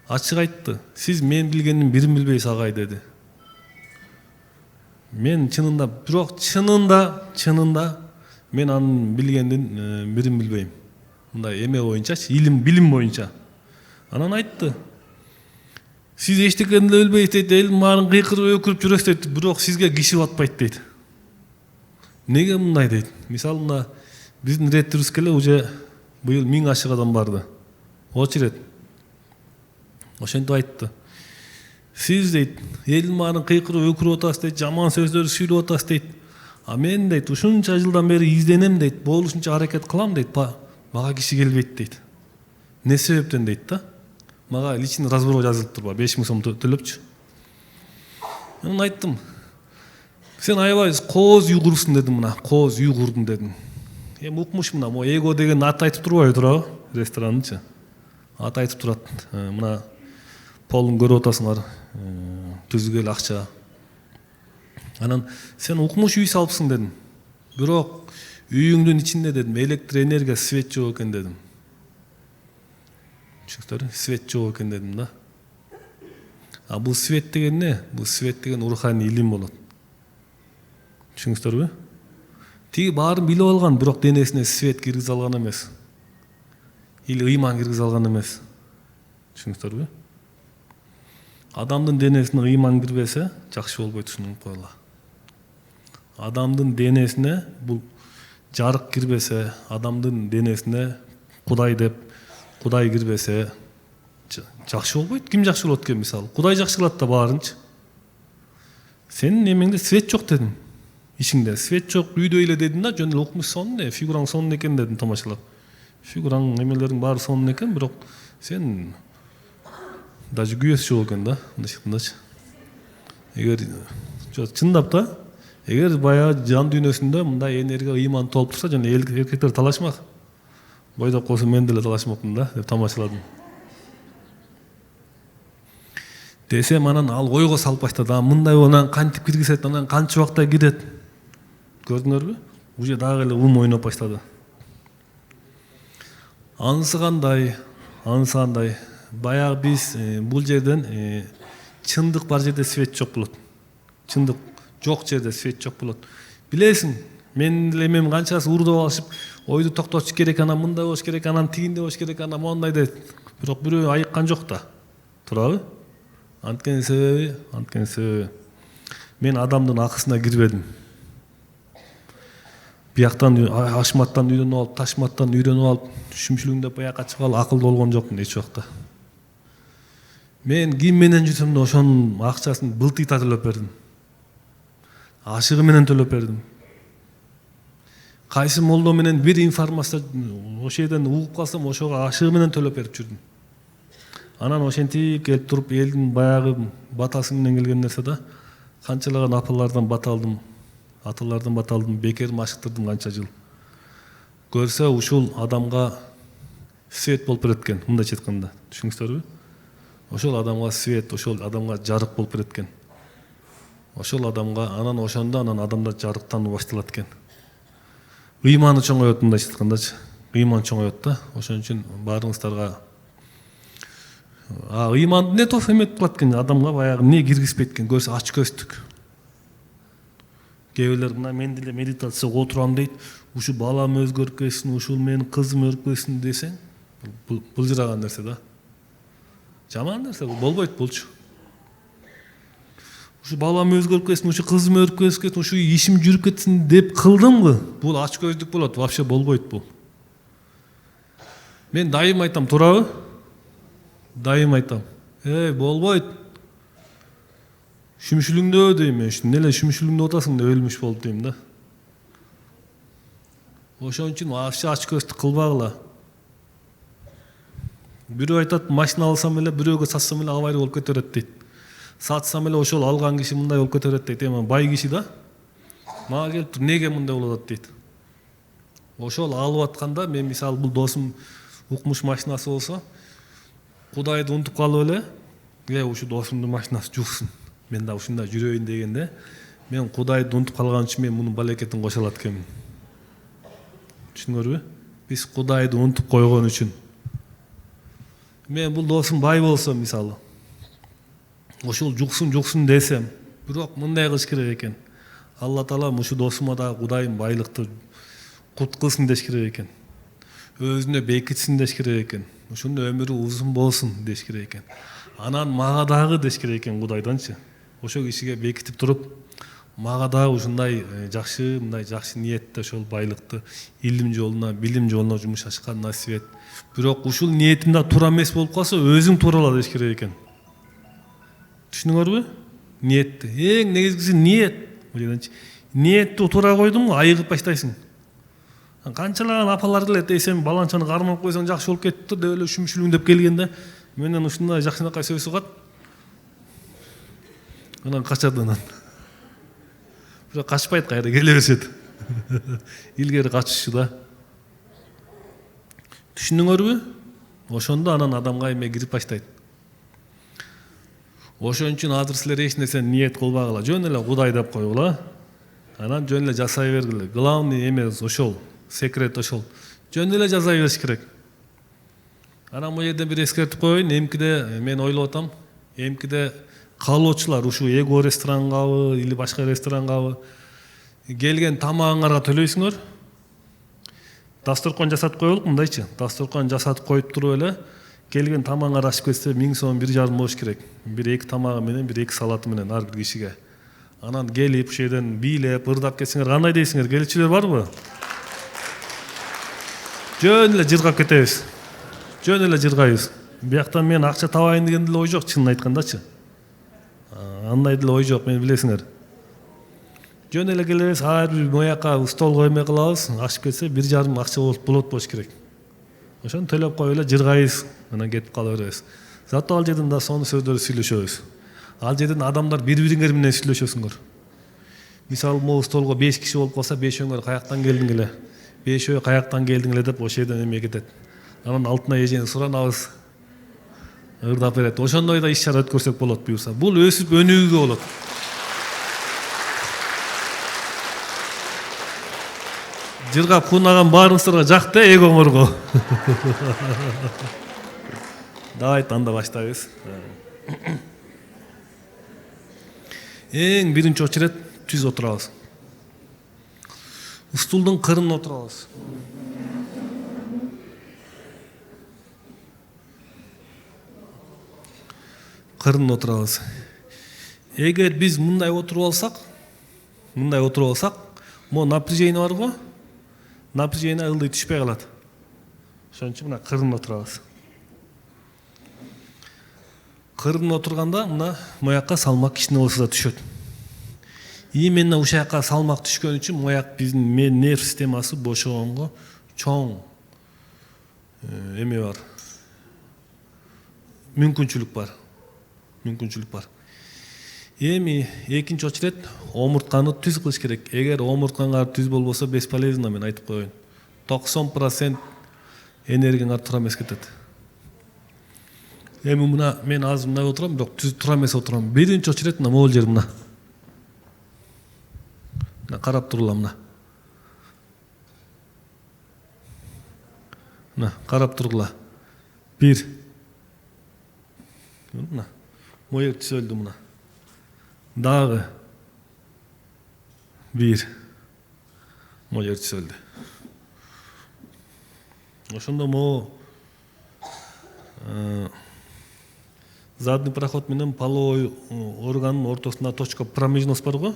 Ачык айтты. Сиз мен билгендин бирин билбейсиз агай деди. Мен чынында, бирок чынында мен анын билгендин бирин билбейм. Мындай эме боюнчачы, билим боюнча. Анан айтты. Сиз эчтекени деле билбейсиз дейт, эл марын кыйкырып өкүрүп жүрөсүз дейт, бирок сизге киши батпайт дейт. Неге мындай дейт? Мисалы мына биздин реттибизге эле уже быйыл 1000 ашык адам барды. Очерет. Ошентип айтты. Сиз дейт, эл марын кыйкырып өкүрүп атасыз дейт, жаман сөздөр сүйлөп атасыз дейт. А мен дейт, ушунча жылдан бери изденем дейт, болушунча аракет кылам дейт, мага киши келбейт дейт. Не себептен дейт да? Мага личный разбор жазылып турбу, 5000 сом төлөпчү. Мен айттым. Сен аябай кооз уйгурсуң дедим, мына кооз уйгурдун дедим. Эми укмуш мына, мо эго деген ат айтып турбайбы турабы? Ресторандычы. Ат айтып турат. Мына полун көрүп атасыңар, түзгөл акча. Анан сен укмуш үй салыпсың дедим. Бирок үйүңдүн ичинде дедим, электр энергия, свет жок экен дедим. Түшүнүңүздөрбү? Свет жок экен дедим да. А бул свет деген не? Бул свет деген руханий илим болот. Түшүнүңүздөрбү? Тиги баарын билип алган, бирок денесине свет киргизе алган эмес. Или ыйман киргизе алган эмес. Түшүнүңүздөрбү? Адамдын денесине ыйман кирбесе, жакшы болбойт, ушуну койгула. Адамдын денесине бул жарык кирбесе, адамдын денесине Кудай деп, Кудай кирбесе, жакшы болбойт. Ким жакшы болот экен мисалы? Кудай жакшы кылат да баарынчы. Сенин эмеңде свет жок дедим. Ишиңде свет жок, үйдө эле дедим да, жөн эле укмуш сонун эле, фигураң сонун экен дедим тамашалап. Фигураң эмелериң баары сонун экен, бирок сен даже күйөөсү жок экен да, мындайча айткандачы. Эгер чындап да, эгер баягы жан дүйнөсүндө мындай энергия, ыйман толуп турса, жана эркектер талашмак. Бойдоп калса мен деле талашмакмын да, деп тамашаладым. Десем анан ал ойго салып баштады. Мындай анан кантип киргизет, анан канча убакта кирет. Көрдүңөрбү? Уже дагы эле ум ойноп баштады. Анысы кандай? Баягы биз бул жерден чындык бар жерде свет жок болот. Чындык жок жерде свет жок болот. Билесиң, мен деле эмем канчасы урдуп алышып, ойду токтотуш керек, анан мындай болуш керек, анан тигинде болуш керек, анан моундай дейт. Бирок бирөө айыккан жок да. Турабы? Анткени себеби мен адамдын акысына кирбедим. Бияктан ашматтан үйрөнүп алып, ташматтан үйрөнүп алып, түшүмчүлүгүндө баякка чыгып алып акылды болгон жокмун эч убакта. Мен ким менен жүрсөм да ошонун акчасын былтыйта төлөп бердим. Ашыгы менен төлөп бердим. Кайсы молдо менен бир информация ошол жерден угуп калсам, ошого ашыгы менен төлөп берип жүрдүм. Анан ошентип келип туруп элдин баягы батасы менен келген нерсе да, канчалаган апалардан бата алдым, аталардан бата алдым, бекер машыктырдым канча жыл. Көрсө ушул адамга свет болуп берет экен, мындайча айтканда. Түшүнүңүздөрбү? Ошол адамга свет, ошол адамга жарык болуп берет экен. Ошол адамга анан ошондо адамда жарыктануу башталат экен. Ыйманы чоңоет, мындайча айткандачы. ыйман чоңоет да. Ошон үчүн баарыңыздарга ыйманды эмне топ эметип калат экен, адамга баягы эмне киргизбейт экен, көрсө ач көздүк. Кээ бирлер мына мен деле медитацияга отурам дейт, ушу балам өзгөрүп кетсин, ушул менин кызым өзгөрүп кетсин десең, былжыраган нерсе да. Жаман нерсе, болбойт булчу. Ушу балам өзгөрүп кетсин, ушу кызым өзгөрүп кетсин, ушу ишим жүрүп кетсин деп кылдымбы? Бул ач көздүк болот, вообще болбойт бул. Мен дайым айтам, туурабы? Дайым айтам. Болбойт. Шүмшүлүңдө дейм мен. Эмне шүмшүлүңдө отасың деп өлмүш болуп дейм да. Ошон үчүн вообще ач көздүк кылбагыла. Бирөө айтат, машина алсам эле, бирөөгө сатсам эле авария болуп кете берет дейт. Сатсам эле ошол алган киши мындай болуп кете берет дейт. Эми бай киши да. Мага келип тур, неге мындай болуп атат дейт. Ошол алып атканда мен мисалы бул досум укмуш машинасы болсо, Кудайды унутуп калып эле, ушу досумдун машинасы жуксун. Мен да ушундай жүрөйүн дегенде, мен Кудайды унутуп калган үчүн мен мунун балекетин кошо алат экенмин. Түшүнүңөрбү? Биз Кудайды унутуп койгон үчүн. Мен бул досум бай болсо мисалы, ошол жуксун десем, бирок мындай кылыш керек экен. Алла Таала ушу досума да Кудайым байлыкты кут кылсын деш керек экен. Өзүнө бекитсин деш керек экен. Ушунун өмүрү узун болсун деш керек экен. Анан мага дагы деш керек экен Кудайданчы. Ошол кишиге бекитип туруп, мага дагы ушундай жакшы, мындай жакшы ниетте ошол байлыкты илим жолуна, билим жолуна жумшашка насип эт. Бирок ушул ниетим да туура эмес болуп калса, өзүң туурала деш керек экен. Түшүнүңөрбү? Ниетти. Эң негизгиси ниет. Ниетти туура койдуңбу, айыгып баштайсың. Канчалаган апалар келет десем, баланчаны кармап койсоң жакшы болуп кетиптир деп эле шүмшүлүң деп келгенде, менен ушундай жакшынакай сөз угат. Анан качат анан. Бирок качпайт, кайра келе беришет. Илгери качышчу да. Түшүндүңөрбү? Ошондо анан адамга эме кирип баштайт. Ошон үчүн азыр силер эч нерсени ниет кылбагыла, жөн эле Кудай деп койгула. Анан жөн эле жасай бергиле. Главный эмес ошол, секрет ошол. Жөн эле жасай бериш керек. Анан бул жерде бир эскертип коеюн, эмкиде мен ойлоп атам, эмкиде каалоочулар ушу Эго ресторангабы или башка ресторангабы келген тамагыңарга төлөйсүңөр. Дасторкон жасатып коелук мындайчы. Дасторкон жасатып коюп туруп эле келген тамагыңар ашып кетсе 1000 сом 1,5 болуш керек. 1-2 тамагы менен, 1-2 салаты менен ар бир кишиге. Анан келип ушул жерден бийлеп, ырдап кетсеңер, кандай дейсиңер? Келүүчүлөр барбы? Жөн эле жыргап кетебиз. Жөн эле жыргайбыз. Бияктан мен акча табайын деген деле ой жок, чынын айткандачы. Андай деле ой жок, мен билесиңер. Жөн эле келебиз, ар бир мояка столго эме кылабыз, ашып кетсе 1,5 акча болот керек. Ошону төлөп коюп эле жыргайбыз, анан кетип кала беребиз. Зато ал жерден да сонун сөздөрдү сүйлөшөбүз. Ал жерден адамдар бири-бириңер менен сүйлөшөсүңөр. Мисалы, могу столго 5 киши болуп калса, 5-өңөр каяктан келдиң эле? 5-өө каяктан келдиң эле деп ошол жерден эме кетет. Анан алтына эжени суранабыз. Ырдап берет. Ошондой да иш-чара өткөрсөк болот буюрса. Бул өсүп өнүгүүгө болот. Жыргап кунаган баарыңыздарга жакты эгоңорго. Давайте анда баштайбыз. Эң биринчи очерет түз отурабыз. Стулдун кырына отурабыз. Кырына отурабыз. Эгер биз мындай отуруп алсак, могу напряжение бар го? Напряжение ылдый түшпөй калат. Ошон үчүн мына кырына отурабыз. Кырына отурганда мына моякка салмак кичине болсо да түшөт. Именно ушул жака салмак түшкөн үчүн мояк биздин нерв системасы бошогонго чоң эме бар. Мүмкүнчүлүк бар. Эми экинчи очерет омуртканы түз кылыш керек. Эгер омурткаңар түз болбосо бесполезно, мен айтып коеюн. 90% энергияңар туура эмес кетет. Эми мына мен азыр мындай отурам, бирок түз туура эмес отурам. Биринчи очерет мына могул жер мына. Мына карап турула мына. мына карап тургула. 1. Мына моек түзөлдү мына. Дагы 1. Моек түзөлдү. Ошондо могу задний проход менен половой органдын ортосунда точка промежность бар го.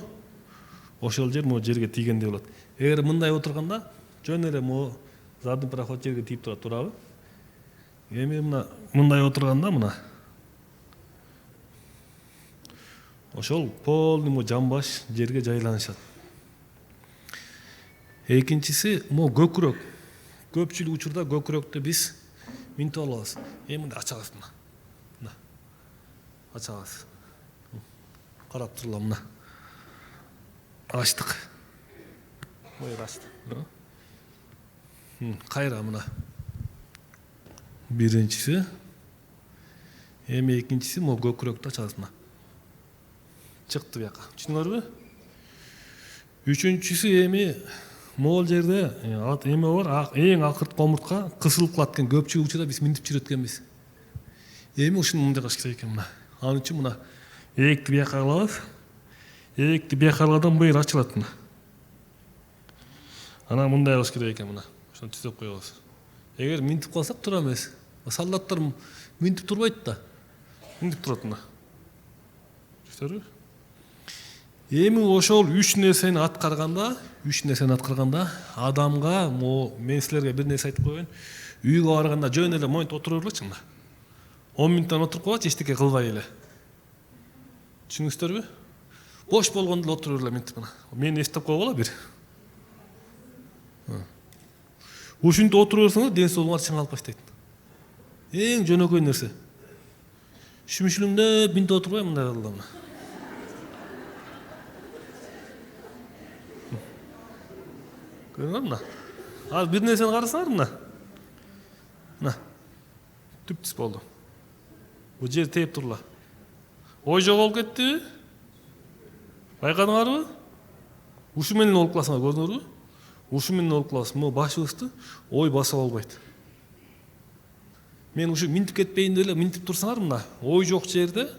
Ошол жер могу жерге тийгендей болот. Эгер мындай отурганда жөн эле могу задний проход жерге тийип турат, туурабы? Эми мындай отурганда мына ошол полный могу жамбаш жерге жайланышат. Экинчиси могу көкүрөк. Көпчүлүк учурда көкүрөктү биз минтип алабыз. Эми мындай ачабыз мына. Мына. Ачабыз. Карап турула мына. Ачтык. Моек ачтык. Кайра мына. Биринчиси. Эми экинчиси могу көкүрөктү ачабыз мына. Чыкты бияка. Түшүнүңөрбү? Үчүнчүсү эми могул жерде эме бар, эң акыркы омуртка кысылып калат экен. Көпчүлүк учурда биз минтип жүрөт экенбиз. Эми ушуну мындай кылыш керек экен мына. Ал үчүн мына эекти бияка алабыз. Эекти бияка алгадан быйыр ачылат мына. Анан мындай кылыш керек экен мына. Ошону түзөп коебуз. Эгер минтип калсак тура эмес. Солдаттар минтип турбайт да. Минтип турат мына. Түшүнөрбү? Эми ошол 3 нерсени аткарганда, адамга, мен силерге бир нерсе айтып коеюн. Үйгө барганда жөн эле моинтип отура бергилечи мына. 10 минуттан отуруп койгоч, эчтеке кылбай эле. Түшүнүңүздөрбү? Бош болгондо отура бергиле минтип мына. Мени эстеп койгула бир. Ушинтип отура берсеңер, ден соолугуңар чыңалып баштайт. Эң жөнөкөй нерсе. Шүмүшүлүңдөп минтип отурбай мындай кылгыла мына. Көрүңөр мына. Азыр бир нерсени карасаңар мына. Мына. Түп-түз болду. Бул жер тээп турла. Ой жоголуп кеттиби? Байкадыңарбы? Ушу менен болуп каласыңар, көрдүңөрбү? Ушу менен болуп каласыз. Могу башыбызды ой басып албайт. Мен ушу минтип кетпейин деп эле минтип турсаңар мына, ой жок жерде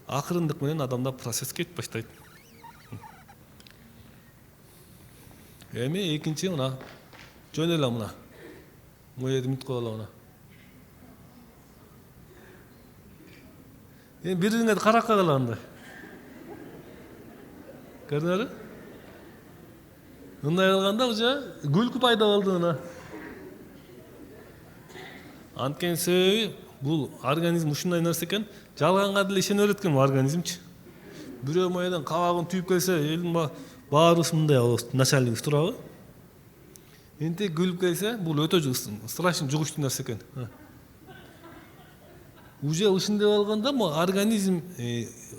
акырындык менен адамда процесс кетип баштайт. Эми экинчи мына жөн эле мына. Моерди минтип коела мына. Эми бириңерди карап кагыла анда. Көрдүңөрбү? Мындай кылганда уже күлкү пайда болду мына. Анткени себеби бул организм ушундай нерсе экен, жалганга деле ишене берет экен организмчи. Бирөө моеден кабагын түйүп келсе, элдин баарыбыз мындай болобуз, начальнигибиз турабы? Энти күлүп келсе, бул өтө страшно жугуштуу нерсе экен. Уже ушундай болгондо организм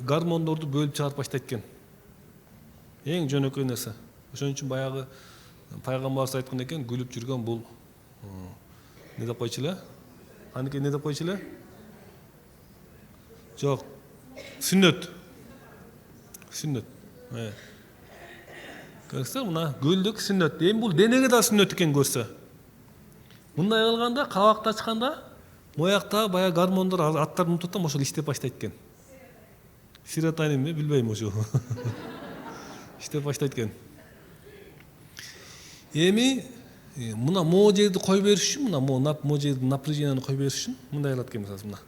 гормондорду бөлүп чыгарып баштайт экен. Эң жөнөкөй нерсе. Ошон үчүн баягы пайгамбарыбыз айткан экен, күлүп жүргөн бул не деп койчу эле? Аники не деп койчу эле? Жок. Сүннөт. Сүннөт. Көрсөңөр мына гүлдүк сүннөт. Эми бул денеге да сүннөт экен көрсө. Мындай кылганда, кабакты ачканда, моякта баягы гормондор аттарын унутуп ошол иштеп баштайт экен. Серотонинби билбейм ошо. Иштеп баштайт экен. Эми мына могу жерди кой бериш үчүн, могу жерди напряженияны кой бериш үчүн мындай кылат экен мына.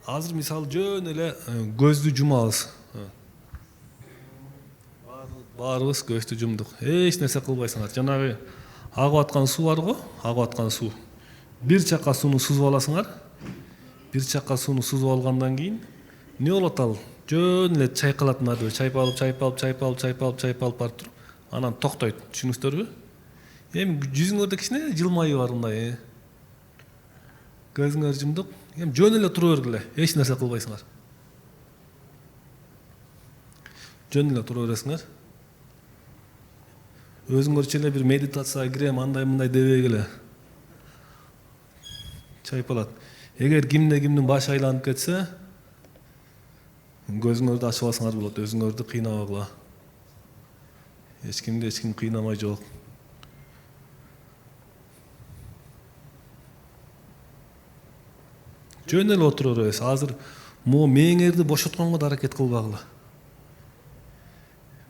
Азыр мисалы жөн эле көздү жумабыз. Баарыбыз көздү жумдук. Эч нерсе кылбайсыңар. Жанагы агып аткан суу бар го, агып аткан суу. Бир чакка сууну сузуп аласыңар. Бир чакка сууну сузуп алгандан кийин не болот ал? Жөн эле чайкалат мына, чайпалып барып туруп, анан токтойт. Түшүнүңүздөрбү? Эми жүзүңөрдө кичине жылмайы бар мындай. Көзүңөр жумдук. Эми жөн эле тура бергиле. Эч нерсе кылбайсыңар. Жөн эле тура бересиңер. Өзүңөрчө эле бир медитацияга кирем, андай мындай дебегиле. Чайпалат. Эгер кимдин башы айланып кетсе, көзүңөрдү ачып алсаңар болот, өзүңөрдү кыйнабагыла. Эч ким кыйнамай жок. жөн эле отура беребиз. Азыр могу мээңерди бошотконго да аракет кылбагыла.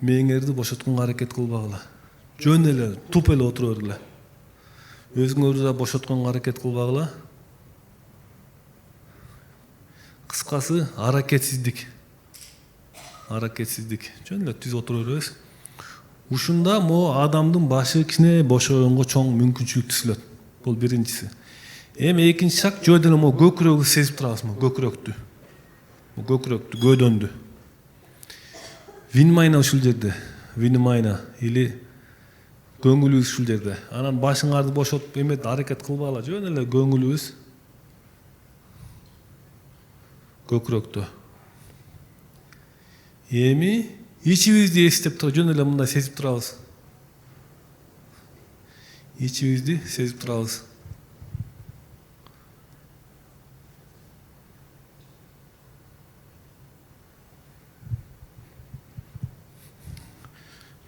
Мээңерди бошотконго аракет кылбагыла. Жөн эле туп эле отура бергиле. Өзүңөрдү да бошотконго аракет кылбагыла. Кыскасы аракетсиздик. Аракетсиздик. Жөн эле түз отура беребиз. Ушунда могу адамдын башы кичине бошогонго чоң мүмкүнчүлүк түзүлөт. Бул биринчиси. Эми экинчи шаг жөө деле могу көкүрөгү сезип турабызбы? Көкүрөктү. Көкүрөктү, көдөндү. Винмайна ушул жерде. Винмайна или көңүлүбүз ушул жерде. Анан башыңарды бошотуп эмет аракет кылбагыла. Жөн эле көңүлүбүз көкүрөктө. Эми ичибизди эстеп туруп жөн эле мындай сезип турабыз. Ичибизди сезип турабыз.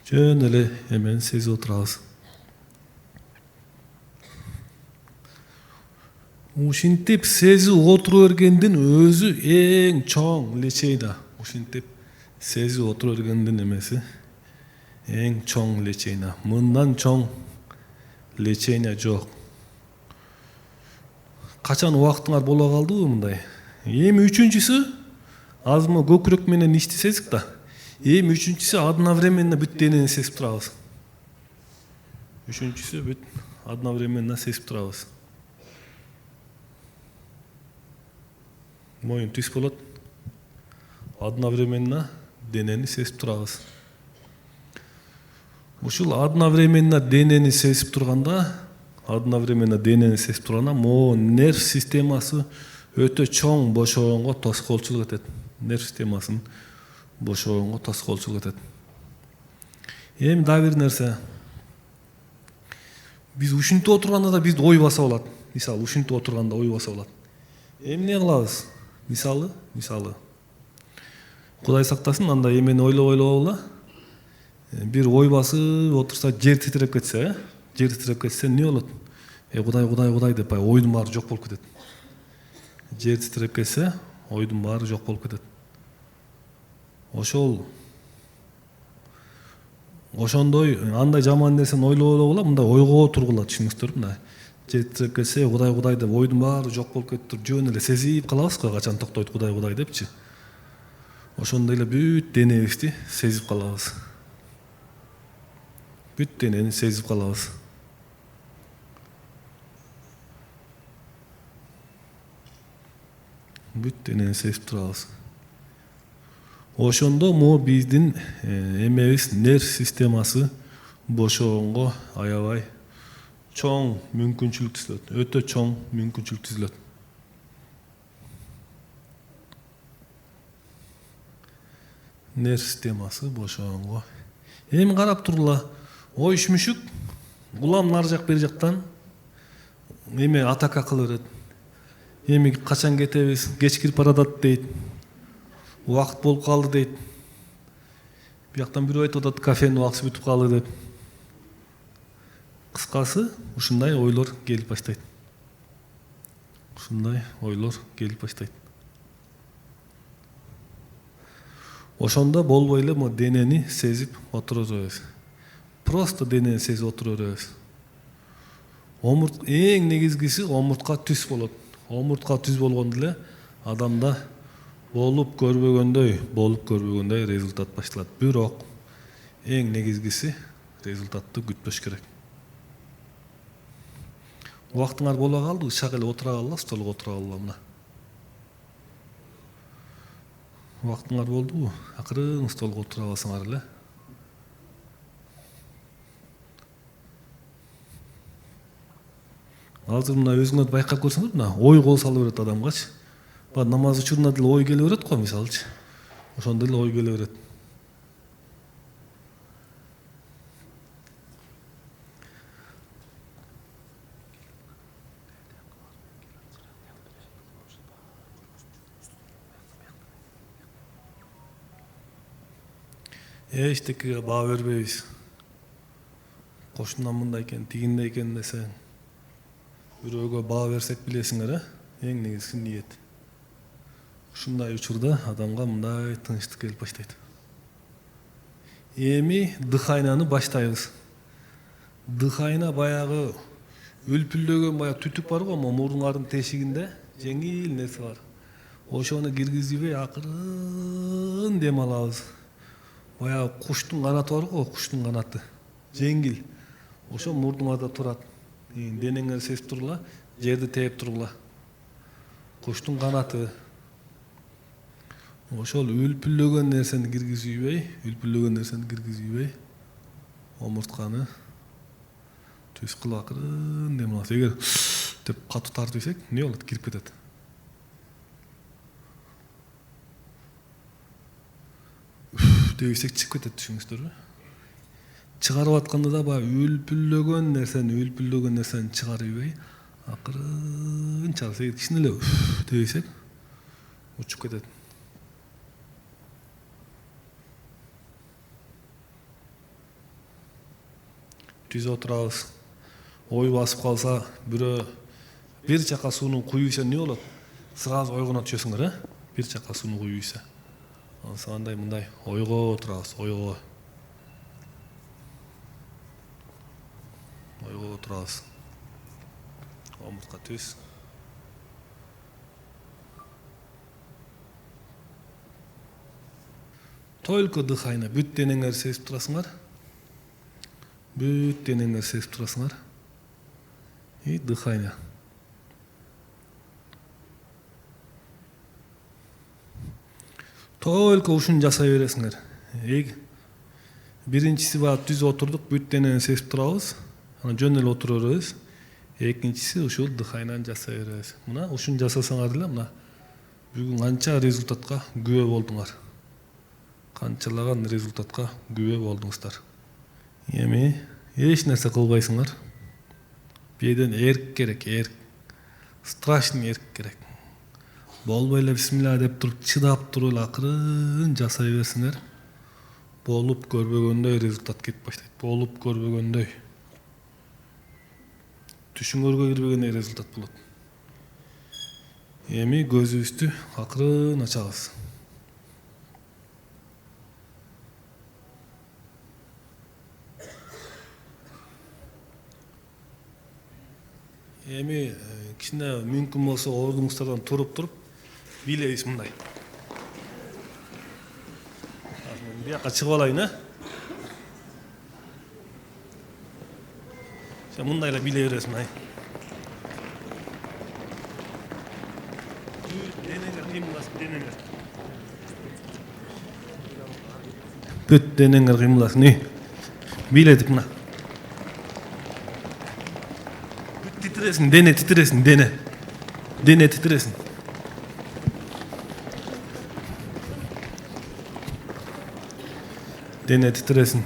Жөн эле эмени сезип отурабыз. Ушинтип сезип отура бергендин өзү эң чоң лечейна. Ушинтип сезип отура бергендин эмеси эң чоң лечейна. Мындан чоң лечейна жок. Качан убактыңар боло калдыбы мындай? Эми үчүнчүсү азыр мо көкүрөк менен ичти сезик да. Эми үчүнчүсү одновременно бүт денени сезип турабыз. Үчүнчүсү бүт одновременно сезип турабыз. Моюн түз болот. Одновременно денени сезип турабыз. Ушул одновременно денени сезип турганда, могу нерв системасы өтө чоң бошогонго тоскоолчулук этет. Нерв системасын бошогонго тоскоолчулук этет. Эми дагы бир нерсе. Биз ушинтип отурганда да бизди ой баса болот. Мисалы, ушинтип отурганда ой баса болот. Эми эмне кылабыз? Мисалы, Кудай сактасын, анда эмени ойлоп бир ой басып отурса, жер титиреп кетсе, эмне болот? Кудай деп ойдун баары жок болуп кетет. Жер титиреп кетсе, ойдун баары жок болуп кетет. Ошондой андай жаман нерсени ойлоп мындай ойго тургула, түшүнүңүздөрбү? Мындай жер титиреп кетсе, Кудай деп ойдун баары жок болуп кетип, жөн эле сезип калабыз го, качан токтойт Кудай депчи. Ошондой эле бүт денебизди сезип калабыз. Бүт денени сезип калабыз. Бүт денени сезип турабыз. Ошондо могу биздин эмебиз, нерв системасы бошогонго аябай чоң мүмкүнчүлүк түзүлөт. Өтө чоң мүмкүнчүлүк түзүлөт. Нерв системасы бошогонго. Эми карап тургула. Ой шүмүшүк улам нар жак бери жактан эме атака кыла берет. Эми качан кетебиз? Кеч кирип баратат дейт. Убакыт болуп калды дейт. Бияктан бирөө айтып атат, кафенин убакыты бүтүп калды деп. Кыскасы, ушундай ойлор келип баштайт. Ошондо болбой эле денени сезип отура беребиз. Просто денени сезип отура беребиз. Эң негизгиси омуртка түз болот. Омуртка түз болгондо эле адамда болуп көрбөгөндөй результат башталат. Бирок эң негизгиси результатты күтпөш керек. Убактыңар боло калды, ышак эле отура калла, столго отура калла мына. Убактыңар болдубу? Акырын столго отура алсаңар эле. Азыр мына өзүңөрдү байкап көрсөңөр, мына ой кол сала берет адамгачы. Намаз учурунда деле ой келе берет го, мисалчы. Ошондо эле ой келе берет. Эчтекеге баа бербейбиз. Кошунан мындай экен, тигиндей экен десең, бирөөгө баа берсек билесиңер, эң негизгиси ниет. ушундай учурда адамга мындай тынчтык келип баштайт. Эми дыхайнаны баштайбыз. Дыхайна баягы үлпүлдөгөн баягы түтүк бар го, мурдуңардын тешигинде жеңил нерсе бар. Ошону киргизбей акырын дем алабыз. Баягы куштун канаты бар го, куштун канаты. Жеңил. Ошо мурдуңарда турат. Денеңер сезип тургула, жерди тээп тургула. Куштун канаты. Ошол үлпүлдөгөн нерсени киргизбей, омуртканы түз кылып акырын дем алабыз. Эгер деп катуу тартып ийсек, эмне болот? Кирип кетет. Дебесек чыгып кетет, түшүнүңүздөрбү? Чыгарып атканда да баягы үлпүлдөгөн нерсени чыгарбай, акырын чыгарабыз. Эгер кичине эле дебесек, учуп кетет. Түз отурабыз. Ой басып калса, бирөө бир чака сууну куюйса эмне болот? Сразу ойгоно түшөсүңөр, бир чака сууну куюйса. Андай мындай ойго отурабыз, ойго отурабыз. Омуртка түз. Только дыхайна, бүт денеңер сезип турасыңар. И дыхайна. Только ушун жасай бересиңер. Биринчиси бар түз отурдук, бүт денени сезип турабыз. Анан жөн эле отура беребиз. Экинчиси ушул дыхайнаны жасай беребиз. Мына ушун жасасаңар деле, мына бүгүн канча результатка күбө болдуңар. Канчалаган результатка күбө болдуңуздар. Эми эч нерсе кылбайсыңар. Беден эрк керек, эрк. Страшный эрк керек. Болбой эле бисмилла деп туруп, чыдап туруп эле акырын жасай берсиңер. Болуп көрбөгөндөй результат кетип баштайт. Болуп көрбөгөндөй. Түшүңөргө кирбегендей результат болот. Эми көзүбүздү акырын ачабыз. Эми кичине мүмкүн болсо ордуңуздардан туруп бийлейбиз мындай. Мен бияка чыгып алайын, Сен мындай эле бийлей бересиң, Денеңер кыймылдасын, денеңер. Бүт денеңер кыймылдасын, бийледик мына. Titrесин, дене титресин, дене титресин. Дене титресин.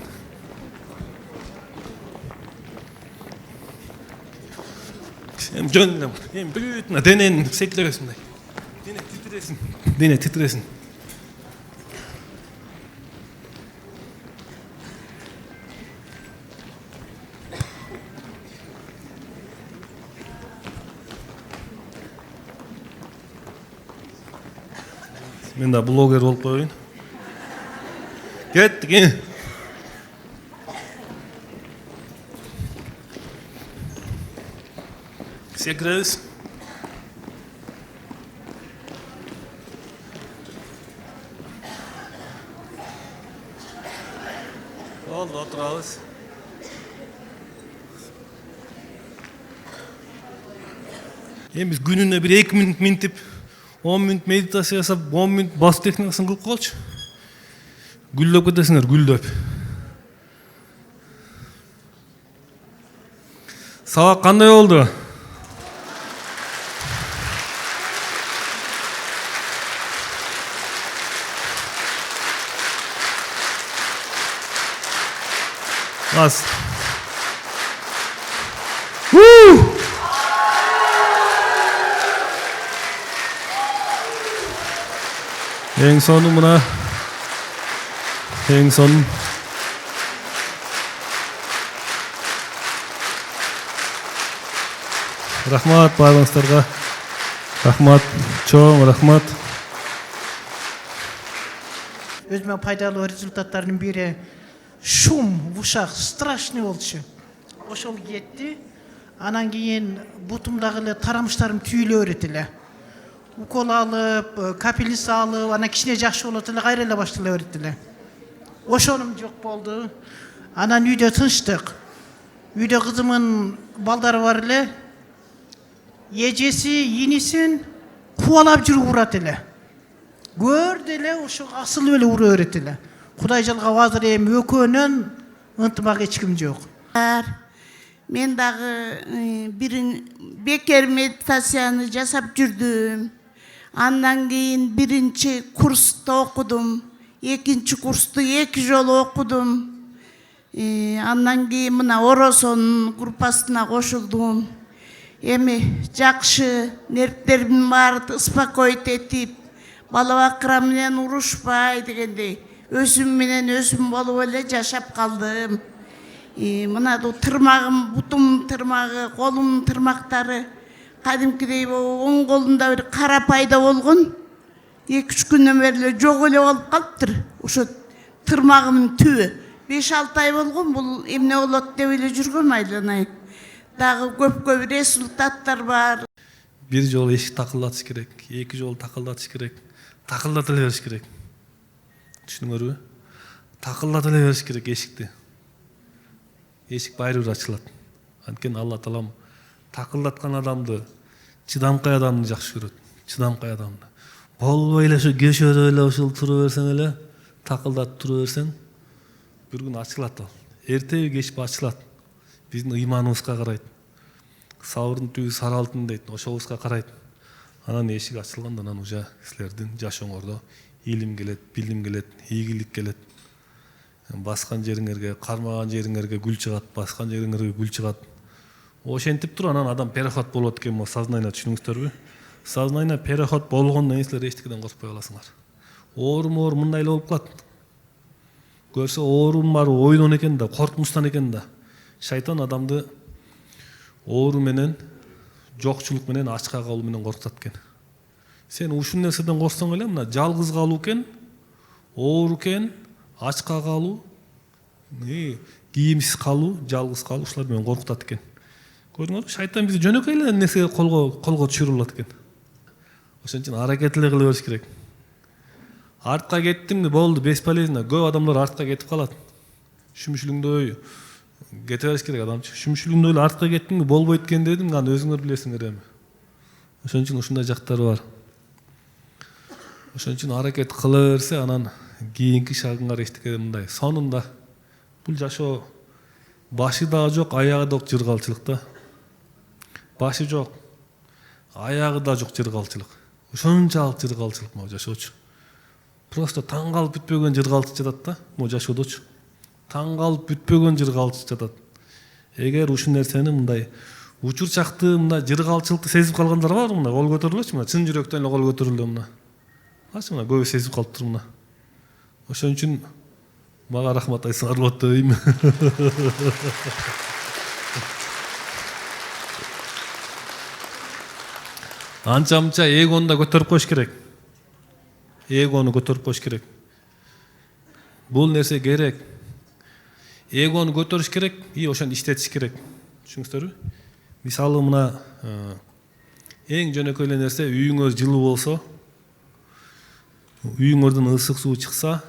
Эми жөн эле, эми бүт мына денени секире берсин. Дене титресин. Мен да блогер болуп коеюн. Кеттик. Секиребиз. Болду, отурабыз. Эми биз күнүнө бир 2 мүнөт минтип 10 мүнөт медитация жасап, 10 мүнөт бас техникасын кылып коелучу. Гүлдөп кетесиңер, гүлдөп. Сабак кандай болду? Аз. Ең соңы мына. Ең соңы. Рахмат барлығыңыздарға. Рахмат, чоң рахмат. өзүмө пайдалуу результаттардын бири шум в ушах страшный болчу. Ошол кетти. Анан кийин бутумдагы эле тарамыштарым түйүлө берет эле. Укол алып, капелис алып, анан кичине жакшы болот эле, кайра эле баштала берет эле. Ошонум жок болду. Анан үйдө тынчтык. Үйдө кызымдын балдары бар эле. Эжеси, инисин кубалап жүрүп урат эле. Көрдү эле, ошо асылып эле ура берет эле. Кудай жалгап азыр эми экөөнүн ынтымак эч ким жок. Мен дагы бекер медитацияны жасап жүрдүм. Андан кийин биринчи курста окудум. Экинчи курсту 2 жолу окудум. Андан кийин мына Оросон группасына кошулдум. Эми жакшы, нервтеримдин баары успокоить этип, бала бакыра менен урушпай дегендей, өзүм менен өзүм болуп эле жашап калдым. Мына тырмагым, бутум тырмагы, колумдун тырмактары кадимкидей оң колумда бир кара пайда болгон. 2-3 күндөн бери эле жок эле болуп калыптыр. Ошо тырмагымдын түбү 5-6 ай болгон, бул эмне болот деп эле жүргөм айланайын. Дагы көп результаттар бар. Бир жолу эшик такылдатыш керек, 2 жолу такылдатыш керек, такылдата эле бериш керек. Түшүнүңөрбү? Такылдата эле бериш керек эшикти. Эшик байры бир ачылат. Анткени Алла Таалам такылдаткан адамды, чыдамкай адамды жакшы көрөт. Чыдамкай адамды. Болбой эле ошо көшөдө эле ушул тура берсең эле, такылдатып тура берсең, бир күн ачылат ал. Эртеби кечпи ачылат. Биздин ыйманыбызга карайт. Сабырдын түбү сары алтын дейт. Ошобузга карайт. Анан эшик ачылганда анан уже силердин жашооңордо илим келет, билим келет, ийгилик келет. Баскан жериңерге, кармаган жериңерге гүл чыгат, баскан жериңерге гүл чыгат. Ошентип туруп анан адам переход болот экен, могу сознание түшүнүңүздөрбү? Сознание переход болгондон кийин силер эчтекеден коркпой каласыңар. Оорум мындай эле болуп калат. Көрсө оорум бар ойдон экен да, коркунучтан экен да. Шайтан адамды оору менен, жокчулук менен, ачка калуу менен коркутат экен. Сен ушул нерседен корксоң эле, мына жалгыз калуу экен, оору экен, ачка калуу, кийимсиз калуу, жалгыз калуу ушулар менен коркутат экен. Көрдүңөрбү? Шайтан бизди жөнөкөй эле нерсеге колго түшүрүп алат экен. Ошон үчүн аракет эле кыла бериш керек. Артка кеттимби болду, бесполезно. Көп адамдар артка кетип калат. Шүмүшүлүңдөй кете бериш керек адамчы. Шүмүшүлүңдөй эле артка кеттимби болбойт экен дедим, аны өзүңөр билесиңер эми. Ошон үчүн ушундай жактары бар. Ошон үчүн аракет кыла берсе, анан кийинки шагыңар эчтеке мындай. Сонунда бул жашоо башы дагы жок, аягы да жок жыргалчылык да. Башы жок, аягы да жок жыргалчылык. Ошончалык жыргалчылык могу жашоочу. Просто таң калып бүтпөгөн жыргалчы жатат да, могу жашоодочу. Таң калып бүтпөгөн жыргалчы жатат. Эгер ушул нерсени мындай учурчакты, мындай жыргалчылыкты сезип калгандар бар, мына кол көтөрүлөчү, мына чын жүрөктөн эле кол көтөрүлдү мына. Ачы мына көбү сезип калыптыр мына. Ошон үчүн мага рахмат айтсаңар болот деп дейм. Анча-мынча эгону да көтөрүп коюш керек. Эгону көтөрүп коюш керек. Бул нерсе керек. Эгону көтөрүш керек и ошону иштетиш керек. Түшүнүңүздөрбү? Мисалы мына эң жөнөкөй эле нерсе, үйүңөр жылуу болсо, үйүңөрдөн ысык суу чыкса,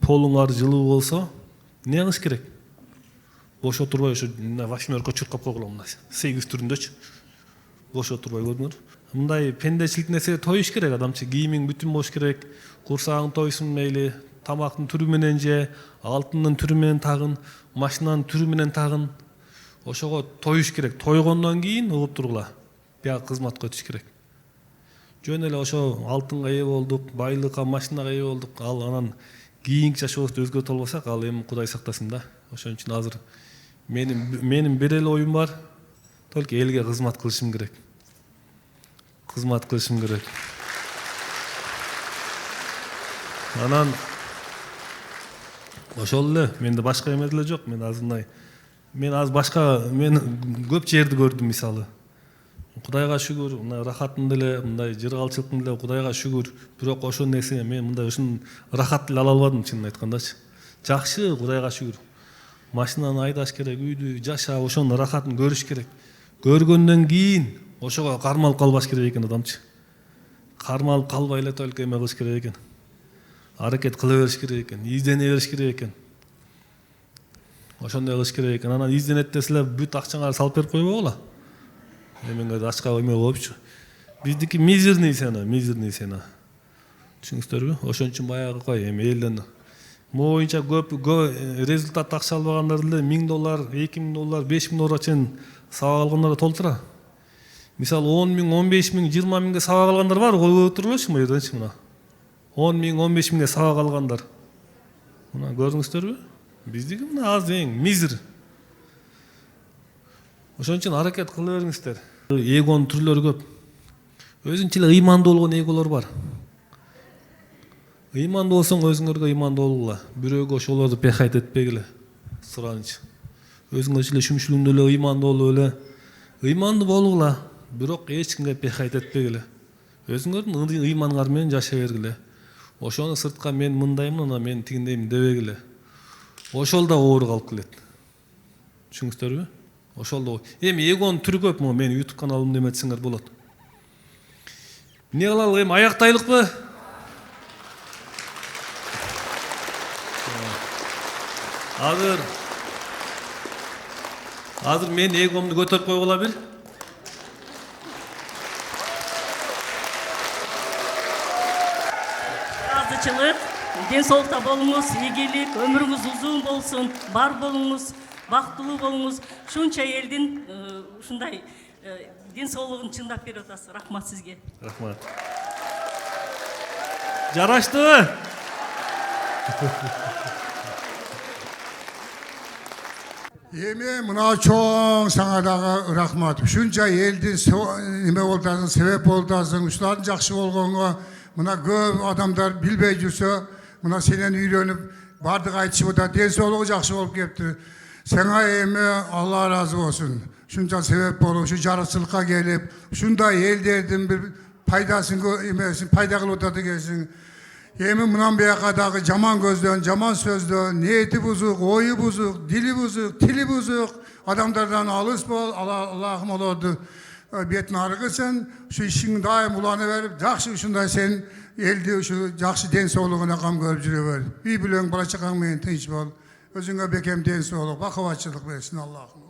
полуңар жылуу болсо, эмне кылыш керек? Бош отурбай ошо 8 чуркап койгула мындай, сегиз түрүндөчү. Бош отурбай көрдүңөр. Мындай пендечилик нерсе тоюш керек адамчы. Кийимиң бүтүн болуш керек. Курсагың тойсун мейли, тамактын түрү менен же, алтындын түрү менен тагын, машинанын түрү менен тагын. Ошого тоюш керек. Тойгондон кийин угуп тургула. Бияга кызматка өтүш керек. Жөн эле ошо алтынга ээ болдук, байлыкка, машинага ээ болдук. Ал анан кийинки жашообузду өзгөртө албасак, ал эми Кудай сактасын да. Ошон үчүн азыр менин бир эле оюм бар. Только элге кызмат кылышым керек. Кызмат кылышым керек. Анан ошол эле, менде башка эме деле жок. Мен азыр башка, мен көп жерди көрдүм мисалы. Кудайга шүгүр, мына рахатын деле, мындай жыргалчылыктын деле Кудайга шүгүр. Бирок ошол нерсе мен мындай ушун рахат деле ала албадым чынын айткандачы. Жакшы, Кудайга шүгүр. Машинаны айдаш керек, үйдү жашап, ошонун рахатын көрүш керек. Көргөндөн кийин ошого кармалып калбаш керек экен адамчы. Кармалып калбай эле только эме кылыш керек экен. Аракет кыла бериш керек экен, издене бериш керек экен. Ошондой кылыш керек экен. Анан изденет десилер бүт акчаңарды салып берип койбогула. Эмеңе ачка эме болупчу. Биздики мизерный цена. Түшүнүңүздөрбү? Ошон үчүн баягы кой эми элден моюнча көп результат акча албагандар деле $1000, $2000, $5000 чейин сабак алгандар толтура. Мисалы 10 000, 15 000, 20 000ге сабак алгандар бар, кой отурулучу мына жерденчи мына. 10 000, 15 000ге сабак алгандар. Мына көрдүңүздөрбү? Биздики мына аз эң мизер. Ошон үчүн аракет кыла бериңиздер. Эгонун түрлөрү көп. Өзүнчө эле ыймандуу болгон эголор бар. Ыймандуу болсоң өзүңөргө ыймандуу болгула. Бирөөгө ошолорду пехать этпегиле. Сураныч. Өзүңөр эле шүмшүлүңдө эле ыймандуу болуп эле. Ыймандуу болгула, бирок эч кимге пехать этпегиле. Өзүңөрдүн ыйманыңар менен жашай бергиле. Ошону сыртка мен мындаймын, ана мен тигиндеймин дебегиле. Ошол да оор калып келет. Түшүнүңүздөрбү? Ошол да. Эми эгонун түрү көп, менин YouTube каналымды эметсеңер болот. Эмне кылалы, эми аяктайлыкпы? Азыр мен эгомду көтөрүп койгула бир. Ыраазычылык, ден соолукта болуңуз, ийгилик, өмүрүңүз узун болсун, бар болуңуз, бактылуу болуңуз. Ушунча элдин ушундай ден соолугун чындап берип атасыз. Рахмат сизге. Рахмат. Жараштыбы? Эми мына чоң саңа дагы рахмат. Ушунча элдин эме болтасың, себеп болтасың, ушулардын жакшы болгонго мына көп адамдар билбей жүрсө, мына сенен үйрөнүп бардык айтышып атат, ден соолугу жакшы болуп кептир. Сага эми Алла ыраазы болсун. Ушунча себеп болуп, ушу жарыкчылыкка келип, ушундай элдердин бир пайдасын эмесин пайда кылып атат экенсиң. Эми мындан бияка дагы жаман көздөн, жаман сөздөн, ниети бузук, ою бузук, дили бузук, тили бузук адамдардан алыс бол. Аллахым олорду бетин аргысын. Ушу ишиң дайым улана берип, жакшы ушундай сен элди ушу жакшы ден соолугуна кам көрүп жүрө бер. Үй бүлөң, бала чакаң менен тынч бол. Өзүңө бекем ден соолук, бакубатчылык берсин Аллахым.